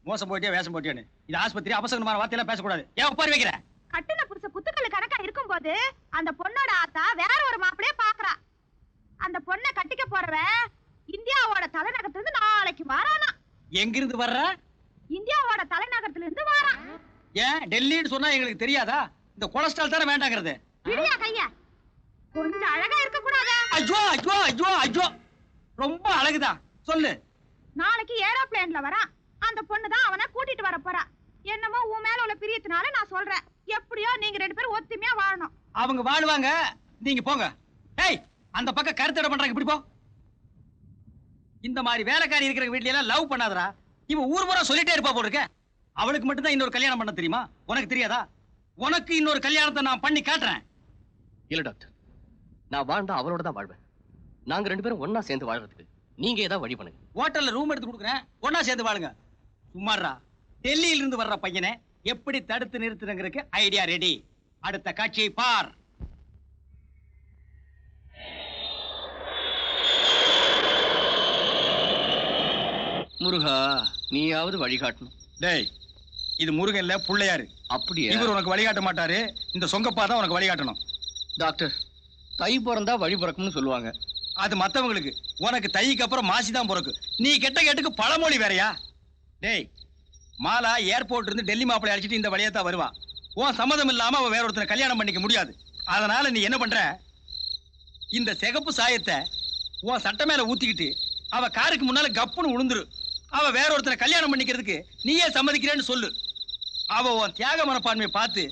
மோசம் போயிட்டியா வேஷம் போயிட்டியான்னு இது ஆஸ்பத்திரி, அபசகனமான வார்த்தையெல்லாம் பேசக்கூடாது. ஏன் உட்கார வைக்கிற? கட்டுன புருஷ குத்துக்கல்லு கணக்கா இருக்கும்போது அந்த பொண்ணோட ஆத்தா வேற ஒரு மாப்பிளைய பாக்குறா. அந்த பொண்ணை கட்டிக்க போறவன் இந்தியாவோட தலைநகரத்துல இருந்து நாளைக்கு வாரானா. எங்கிருந்து வர்ற? இந்தியாவோட தலைநகரத்துல இருந்து வாரான். ஏன் டெல்லின்னு சொன்னா எங்களுக்கு தெரியாதா? இந்த கொலஸ்ட்ரால் தானே வேண்டாங்கிறது. விடியா கையா, கொஞ்சம் அழகா இருக்க கூடாதா? ஐயோ ஐயோ ஐயோ ஐயோ, ரொம்ப அழகுதான். சொல்லு. நாளைக்கு ஏரோப்ளேன்ல வரான். அந்த பொண்ணு தான் அவனை கூட்டிட்டு வர போறா. என்னமோ உன் மேல உள்ள பிரியத்தினால நான் சொல்றேன். எப்படியோ நீங்க 2 பேரும் ஒத்துமையா வாழணும். அவங்க வாழுவாங்க, நீங்க போங்க. ஏய், அந்த பக்கம் கருத்தடை பண்றாங்க, இப்படி போ. இந்த மாதிரி வேலைக்காரி இருக்கிற வீட்ல எல்லாம் லவ் பண்ணாதடா. இவன் ஊர் பூரா சொல்லிட்டே இருப்பா போல இருக்க. அவளுக்கு மட்டும் தான் இன்னொரு கல்யாணம் பண்ண தெரியுமா? உனக்கு தெரியாதா? உனக்கு இன்னொரு கல்யாணத்தை நான் பண்ணி காட்டுறேன். இல்ல டாக்டர், நான் வாழ்ந்தா அவளோட தான் வாழ்வேன். நாங்க 2 பேரும் ஒன்னா சேர்ந்து வாழ்றதுக்கு நீங்க ஏதாவது வழி பண்ணுங்க. ஹோட்டல்ல ரூம் எடுத்து கொடுக்குறேன், ஒன்னா சேர்ந்து வாழுங்க. சும்மாறா, டெல்லியில இருந்து வர்ற பையனை எப்படி தடுத்து நிறுத்துறங்கிறதுக்கு ஐடியா ரெடி. அடுத்த காட்சியை பார். முருகா நீயாவது வழிகாட்டணும். டேய் இது முருகன் இல்ல புள்ளையாரு. அப்படியே இவர் உனக்கு வழிகாட்ட மாட்டாரு, இந்த சொங்கப்பா தான் உனக்கு வழிகாட்டணும். டாக்டர், தை பிறந்தா வழி பிறக்கும்னு சொல்லுவாங்க. அது மத்தவங்களுக்கு, உனக்கு தைக்கு அப்புறம் மாசி தான் பிறக்கு. நீ கெட்ட கேட்டுக்கு பழமொழி வேறயா? டேய் மாலா ஏர்போர்ட் இருந்து டெல்லி மாப்பிள்ளை அடிச்சிட்டு இந்த வழியா தான் வருவா. உன் சம்மதம் இல்லாம அவ வேற ஒருத்தனை கல்யாணம் பண்ணிக்க முடியாது. அதனால நீ என்ன பண்ற, இந்த சிகப்பு சாயத்தை உன் சட்டை மேல ஊத்திக்கிட்டு அவ காருக்கு முன்னால கப்புன்னு உளுந்துரு. அவ வேற ஒருத்தனை கல்யாணம் பண்ணிக்கிறதுக்கு நீயே சம்மதிக்கிறேன்னு சொல்லு. அவ உன் தியாக மனப்பான்மையை பார்த்து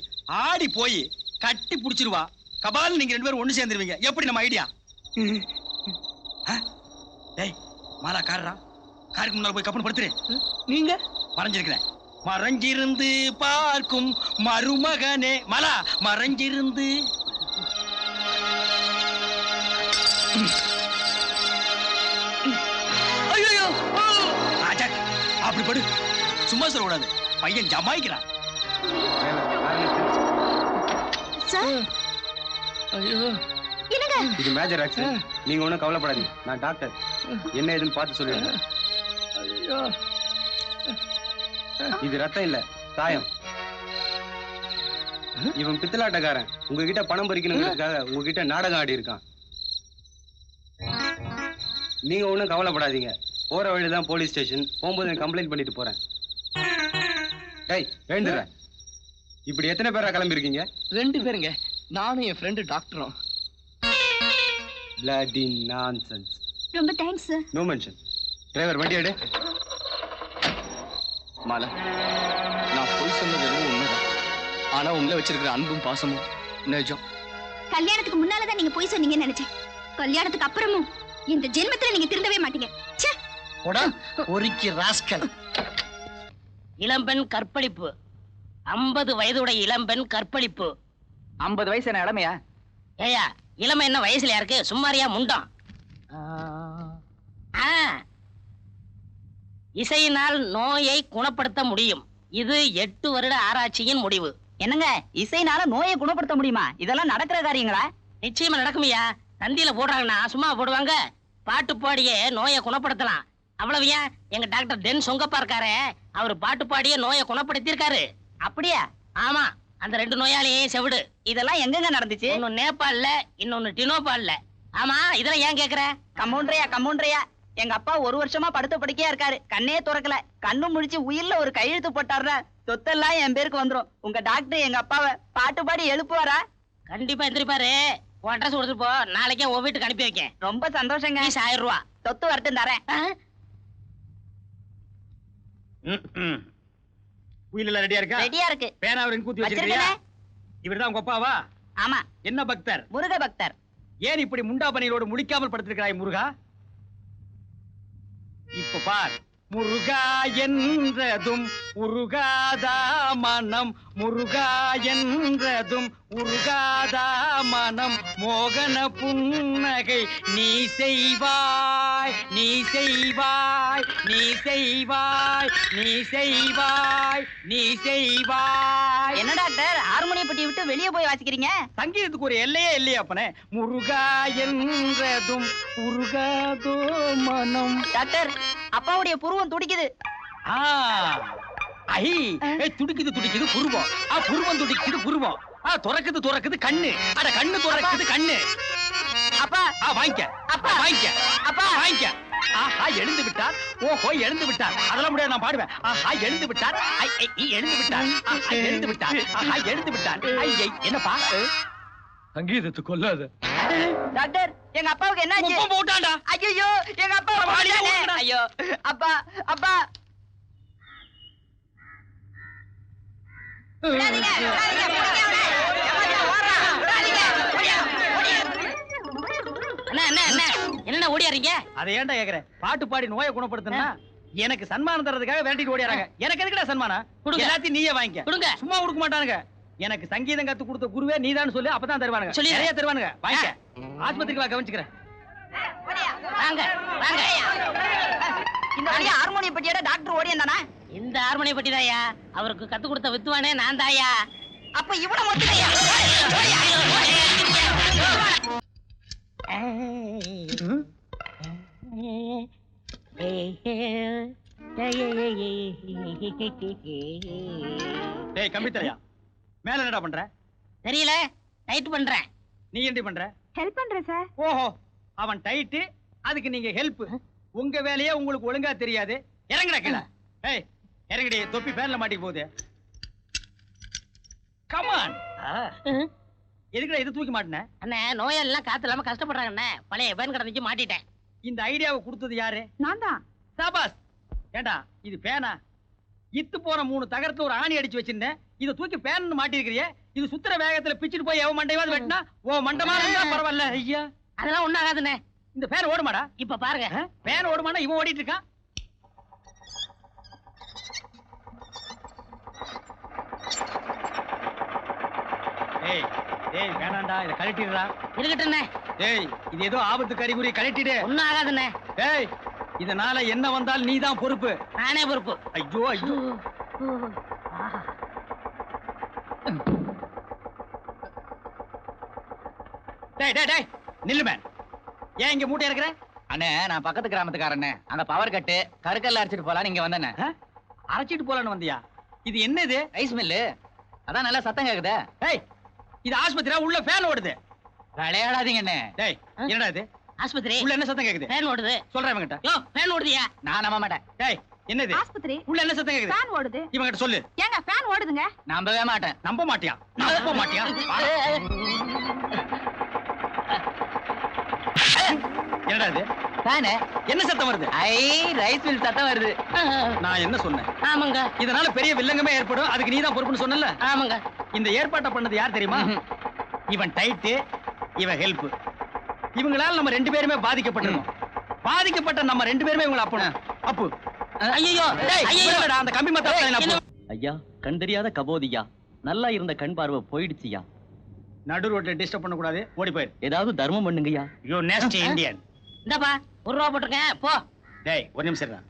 ஆடி போய் கட்டி புடிச்சிருவா. கபால் நீங்க 2 பேரும் ஒண்ணு சேர்ந்துருவீங்க. எப்படி நம்ம ஐடியா? டேய் மாலா காரா, காருக்கு முன்னால போய் கப்புன்னு படுத்துரு. நீங்க மறைஞ்சிருக்கிறேன். மறைஞ்சிருந்து பார்க்கும் மருமகனே மாலா, மறைஞ்சிருந்து. ஐயோ ராஜா, அப்படி படு. சும்மா சொல்லக்கூடாது, பையன் ஜமாய்க்கிறான். சார் ஐயோ என்னங்க இது மேஜர் ஆக்சிடென்ட். நீங்க ஒண்ணும் கவலைப்படாதீங்க, நான் டாக்டர். என்ன ஏதுன்னு பார்த்து சொல்லுங்க. ஐயோ இது ரத்தம் இல்ல, சாயம். இவன் பித்தலாட்டக்காரன். உங்ககிட்ட பணம் பறிக்கணுங்கிறதுக்காக உங்ககிட்ட நாடகம் ஆடி இருக்கான். நீங்க ஒண்ணும் கவலைப்படாதீங்க. போற வழிதான் போலீஸ் ஸ்டேஷன். போகும்போது நான் கம்ப்ளைண்ட் பண்ணிட்டு போறேன். டேய் எழுந்துற. இப்படி எத்தனை பேரா கிளம்பி இருக்கீங்க? 2 பேருங்க, நானும் என் ஃப்ரெண்டு டாக்டரும். Bloody nonsense. ரொம்ப thanks sir. No mention. Driver வண்டி எடு. மாலா, நான் போய் சொன்னது எதுவும் உண்மைதான். ஆனா உங்களை வச்சிருக்கிற அன்பும் பாசமும் நிஜம். கல்யாணத்துக்கு முன்னாலதான் நீங்க போய் சொன்னீங்கன்னு நினைச்சேன். கல்யாணத்துக்கு அப்புறமும் இந்த ஜென்மத்துல நீங்க திருந்தவே மாட்டீங்க. ச்சே. போடா ஒருக்கி ராஸ்கல். இளம்பெண் கற்பழிப்பு. 50 வயதுடைய இளம்பெண் கற்பழிப்பு. 50 வயசு என்ன இளமையா? ஏயா இளமை என்ன வயசுல இருக்கு, சும்மாரியா முண்டம். இசையினால் நோயை குணப்படுத்த முடியும். இது 8 வருட ஆராய்ச்சியின் முடிவு. என்னங்க இசைனால நோயை குணப்படுத்த முடியுமா? இதெல்லாம் நடக்கிற காரியங்களா? நிச்சயமா நடக்குமையா. தந்தியில போடுறாங்கன்னா சும்மா போடுவாங்க. பாட்டு பாடியே நோயை குணப்படுத்தலாம். அவ்வளவு ஏன், எங்க டாக்டர் டென் சொங்கப்பா இருக்காரு, அவர் பாட்டு பாடியே நோயை குணப்படுத்திருக்காரு. அப்படியா? ஆமா, அந்த 2 நோயாளியும் செவிடு. இதெல்லாம் எங்கெங்க நடந்துச்சு? ஒன்னு நேபாள்ல, இன்னொன்னு டினோபால்ல. ஆமா, இதெல்லாம் ஏன் கேக்குற? கம்பவுண்டரையா எங்க அப்பா 1 வருஷமா படுத்த படுக்கையா இருக்காரு. கண்ணே துறக்கல. கண்ணு முடிச்சு உயிர்ல ஒரு கையெழுத்து போட்டாருன்னா சொத்தெல்லாம் என் பேருக்கு வந்துரும். உங்க டாக்டர் எங்க அப்பாவை பாட்டு பாடி எழுப்புவாரா? கண்டிப்பா எந்திரிப்பாரு. உன் அட்ரஸ் கொடுத்துட்டு போ, நாளைக்கே உன் வீட்டுக்கு அனுப்பி வைக்கேன். ரொம்ப சந்தோஷங்க. 1000 ரூபா சொத்து வரட்டும் தரேன். உயிரில ரெடியா இருக்கா? ரெடியா இருக்கு. பேனாவரின் கூத்தி வச்சிருக்கியா? இவர்தான் உங்க அப்பாவா? ஆமா. என்ன பக்தர்? முருக பக்தர். ஏன் இப்படி முண்டா பனியோடு முடிக்காமல் படுத்திருக்கிறாய் முருகா? இப்ப பார். முருகா என்றதும் உருகாதா மனம், முருகா என்றதும் உருகாதா மனம், மோகன புன்னகை நீ செய்வாய், நீ செய்வாய், நீ செய்வாய், நீ செய்வாய், நீ செய்வாய். என்ன டாக்டர் ஹார்மோனிய பெட்டி விட்டு வெளியே போய் வாசிக்கிறீங்க? சங்கீதத்துக்கு ஒரு எல்லையே இல்லையா அப்பனே? முருகா என்றதும் உருகாதோ மனம். டாக்டர் அப்பாவுடைய புருவம் துடிக்குது. துடிக்குது துடிக்குது புருவம். புருவம் துடிக்குது புருவம். துறக்குது கண்ணு. அட கண்ணு துறக்குது கண்ணு. அப்பா வாங்கிக்க. அப்பா வாங்கிக்க. அப்பா வாங்கிக்க. ஆஹா எழுந்து விட்டார். ஓஹோ எழுந்து விட்டார். அதெல்லாம் முடியாது, நான் பாடுவேன். ஆஹா எழுந்து விட்டார். எழுந்து விட்டார். எழுந்து விட்டார். ஆஹா எழுந்து விட்டார். என்னப்பா சங்கீதத்தை கொல்லாத. டாக்டர் எங்க அப்பாவுக்கு என்ன ஆச்சு? போட்டான்டா. ஐயோ எங்க அப்பா. ஐயோ அப்பா அப்பா. என்ன ஓடியாரீங்க? அதை ஏன்டா கேக்குற? பாட்டு பாடி நோயை குணப்படுத்தணும்னா எனக்கு சன்மானம் தரதுக்காக வேண்டிட்டு ஓடியாராங்க. எனக்கு எதுக்குடா சன்மானம்? எல்லாத்தையும் நீயே வாங்கிக்க. சும்மா கொடுக்க மாட்டானுங்க. எனக்கு சங்கீதம் கத்து கொடுத்த குருவே நீதான் சொல்லு, அப்பதான் தருவானுங்க. நிறைய தருவானுங்க. வாங்கிக்க. ஆஸ்பத்திரிக்கு வா, கவனிச்சுக்கிறேன். இந்த வழியா ஹார்மோனிய பெட்டியோட டாக்டர் ஓடியாந்தானா? இந்த ஹார்மோனிய பெட்டி தாயா அவருக்கு கத்து கொடுத்த வித்துவானே நான் தாயா. அப்ப இவன மொத்தத்தையா? டேய் கம்பி தலையா, மேல என்னடா பண்ற? தெரியல, டைட் பண்றேன். நீ என்ன பண்ற? ஹெல்ப் பண்றேன் சார். ஓஹோ, அவன் டைட்டு, அதுக்கு நீங்க ஹெல்ப். உங்க வேலையே உங்களுக்கு ஒழுங்கா தெரியாது. இறங்குடா கீழே. ஏய் இறங்குடி, தொப்பி ஃபேன்ல மாட்டி போகுது. கமான். எதுக்குடா இது தூக்கி மாட்டின? அண்ணே, நோயாளிலாம் காத்து இல்லாம கஷ்டப்படுறாங்க அண்ணே. பழைய ஃபேன் கடந்துச்சு மாட்டிட்டேன். இந்த ஐடியாவை கொடுத்தது யாரு? நான் தான். சாபாஸ். ஏண்டா இது ஃபேனா? இத்து போன 3 தகரத்துல ஒரு ஆணி அடிச்சு வச்சிருந்தேன். இதை தூக்கி ஃபேன் மாட்டி இருக்கிறியே. இது சுத்துற வேகத்துல பிச்சுட்டு போய் எவன் மண்டையாவது வெட்டினா ஓ மண்டமா இருந்தா பரவாயில்ல. ஐயா அதெல்லாம் ஒண்ணும் ஆகாதுண்ணே. இந்த ஃபேன் ஓடுமாடா? இப்ப பாருங்க. ஃபேன் ஓடுமாடா? இவன் ஓடிட்டு இருக்கான். ஏய் டேய் வேணாண்டா, இத கழட்டிடுடா. இருக்கட்டும்ண்ணே. டேய் இது ஏதோ ஆபத்து கறிகுறி, கழட்டிடு. ஒண்ணும் ஆகாதுண்ணே. டேய் இதனால என்ன வந்தால் நீதான் பொறுப்பு. நானே பொறுப்பு. ஐயோ ஐயோ. டேய் டேய் டேய் நில்லு மேன். ஏன் இங்க மூட்டை இருக்கிற? அண்ணே, நான் பக்கத்து கிராமத்துக்காரண்ணே. அங்க பவர் கட்டு, கருக்கல்ல அரைச்சிட்டு போலாம் இங்க வந்தேண்ணே. அரைச்சிட்டு போலான்னு வந்தியா? இது என்னது? Rice mill. அதான் நல்லா சத்தம் கேக்குதே. டேய் இது ஆஸ்பத்திரியா? உள்ள ஃபேன் ஓடுது. விளையாடாதீங்க அண்ணே. டேய் என்னடா இது? ஆஸ்பத்திரி. உள்ள என்ன சத்தம் கேக்குது? ஃபேன் ஓடுது. சொல்றேன் இவங்கிட்ட. யோ, ஃபேன் ஓடுதியா? நான் நம்ப மாட்டேன். டேய் என்னது? ஆஸ்பத்திரி. உள்ள என்ன சத்தம் கேக்குது? ஃபேன் ஓடுது. இவங்கிட்ட சொல்லு. ஏங்க ஃபேன் ஓடுதுங்க. நம்பவே மாட்டேன். நம்ப மாட்டியா? நம்ப மாட்டியா? என்னடா இது? ஃபேனு. என்ன சத்தம் வருது? ஐ, ரைஸ் மில் சத்தம் வருது. நான் என்ன சொன்னேன்? ஆமாங்க. இதனால பெரிய வில்லங்கமே ஏற்படும். அதுக்கு நீதான் பொறுப்புன்னு சொன்னல. ஆமாங்க. இந்த ஏற்பாட்டை பண்ணது யார் தெரியுமா? இவன் டைட்டு, இவன் ஹெல்ப். இவங்களால நம்ம 2 பேருமே பாதிக்கப்பட்டிருக்கோம். பாதிக்கப்பட்ட நம்ம 2 பேருமே இவங்கள அப்பு. ஐயோ ஐயோ, அந்த கம்பி மத்த ஐயா, கண் தெரியாத கபோதியா, நல்லா இருந்த கண் பார்வை போயிடுச்சுயா. நடு ரோட்ல டிஸ்டர்ப் பண்ண கூடாது. ஓடி போயிரு. ஏதாவது தர்மம் பண்ணுங்கய்யா. You nasty Indian. இந்தப்பா 1 ரூபா போட்டிருக்கேன், போ. டேய் ஒரு நிமிஷம் இருடா.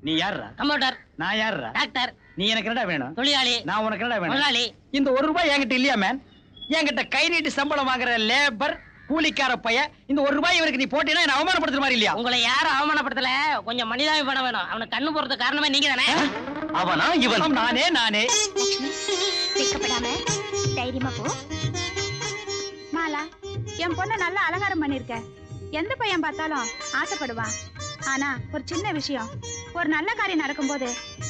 நீ யாருடா? கம்ப்யூட்டர். நான் யாருடா? டாக்டர். நீ எனக்கு என்னடா வேணும்? தொழிலாளி. நான் உனக்கு என்னடா வேணும்? முதலாளி. இந்த 1 ரூபாய் என்கிட்ட இல்லையா மேன்? என்கிட்ட கை நீட்டி சம்பளம் வாங்குற லேபர் கூலிக்கார பைய. இந்த 1 ரூபாய் இவருக்கு நீ போட்டீனா என்ன அவமானப்படுத்துற மாதிரி இல்லையா? உங்களை யாரும் அவமானப்படுத்தல. கொஞ்சம் மனிதாபிமானம் வேணும். அவனுக்கு கண்ணு போறது காரணமே நீங்க தானே. அவனா இவன்? நானே. லட்சுமி, வெட்கப்படாம தைரியமா போ. மாலா, என் பொண்ணு நல்லா அலங்காரம் பண்ணிருக்க. எந்த பையன் பார்த்தாலும் ஆசைப்படுவான். ஆனா ஒரு சின்ன விஷயம், ஒரு நல்ல காரியம் நடக்கும்போது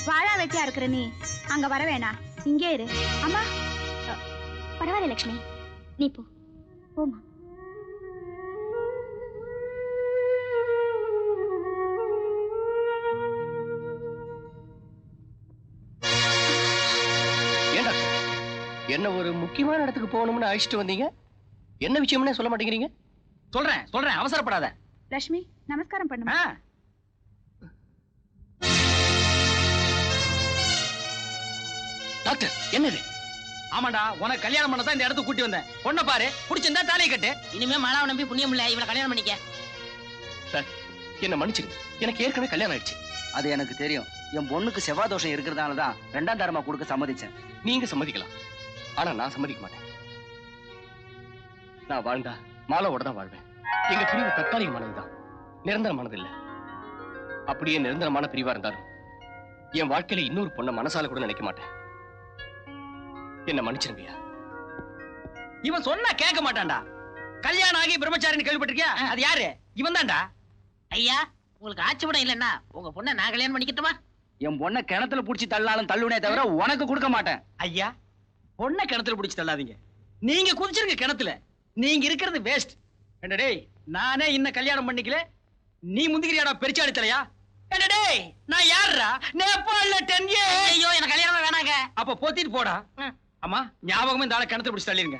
வாழா வெட்டியா இருக்கிற நீ அங்க வர வேணாம், இங்கே இரு. அம்மா பரவாயில்ல லட்சுமி, நீ போ. போமா. ஏண்டா என்ன ஒரு முக்கியமான இடத்துக்கு போகணும்னு அழைச்சிட்டு வந்தீங்க? என்ன விஷயம்னே சொல்ல மாட்டேங்கிறீங்க? சொல்றேன், அவசரப்படாத. லட்சுமி நமஸ்காரம் பண்ணுமா. டாக்டர் என்னது? ஆமாண்டா, உனக்கு கல்யாணம் பண்ண தான் இந்த இடத்துக்கு கூட்டி வந்தேன். பொண்ணை பாரு, பிடிச்சிருந்தா தாலியை கட்டு. இனிமே மாலாவை நம்பி புண்ணியம் இல்ல. இவளை கல்யாணம் பண்ணிக்க. சார் என்ன மன்னிச்சிருங்க, எனக்கு ஏற்கனவே கல்யாணம் ஆயிடுச்சு. அது எனக்கு தெரியும். என் பொண்ணுக்கு செவ்வாய் தோஷம் இருக்கிறதால தான் 2ஆம் தரமா கொடுக்க சம்மதிச்சேன். நீங்க சம்மதிக்கலாம், ஆனா நான் சம்மதிக்க மாட்டேன். நான் வாழ்ந்தா மாலாவோட தான் வாழ்வேன். எங்க பிரிவு தற்காலிகமானதுதான், நிரந்தரமானது இல்ல. அப்படியே நிரந்தரமான பிரிவா இருந்தாலும் என் வாழ்க்கையில இன்னொரு பொண்ணை மனசால கூட நினைக்க மாட்டேன். என்ன மன்னிச்சிருங்கய்யா. இவன் சொன்னா கேட்க மாட்டான்டா. கல்யாணம் ஆகி பிரம்மச்சாரின்னு கேள்விப்பட்டிருக்கியா? அது யாரு? இவன் தான்டா. ஐயா, உங்களுக்கு ஆட்சிப்படம் இல்லன்னா உங்க பொண்ணை நான் கல்யாணம் பண்ணிக்கிட்டுமா? என் பொண்ணை கிணத்துல புடிச்சு தள்ளாலும் தள்ளுனே தவிர உனக்கு கொடுக்க மாட்டேன். ஐயா, பொண்ணை கிணத்துல புடிச்சு தள்ளாதீங்க. நீங்க குதிச்சிருங்க கிணத்துல. நீங்க இருக்கிறது வேஸ்ட். டேய், நானே இன்னும் கல்யாணம் பண்ணிக்கல, நீ முந்திக்கிறியாடா பெருச்சாடி தலையா? டேய், நான் யாருடா? நேபாள்ல 10 years. ஐயோ, எனக்கு கல்யாணம் வேணாங்க. அப்ப போத்திட்டு போடா. அம்மா ஞாபகமே இந்த ஆளை கிணத்துல புடிச்சு தள்ளிருங்க.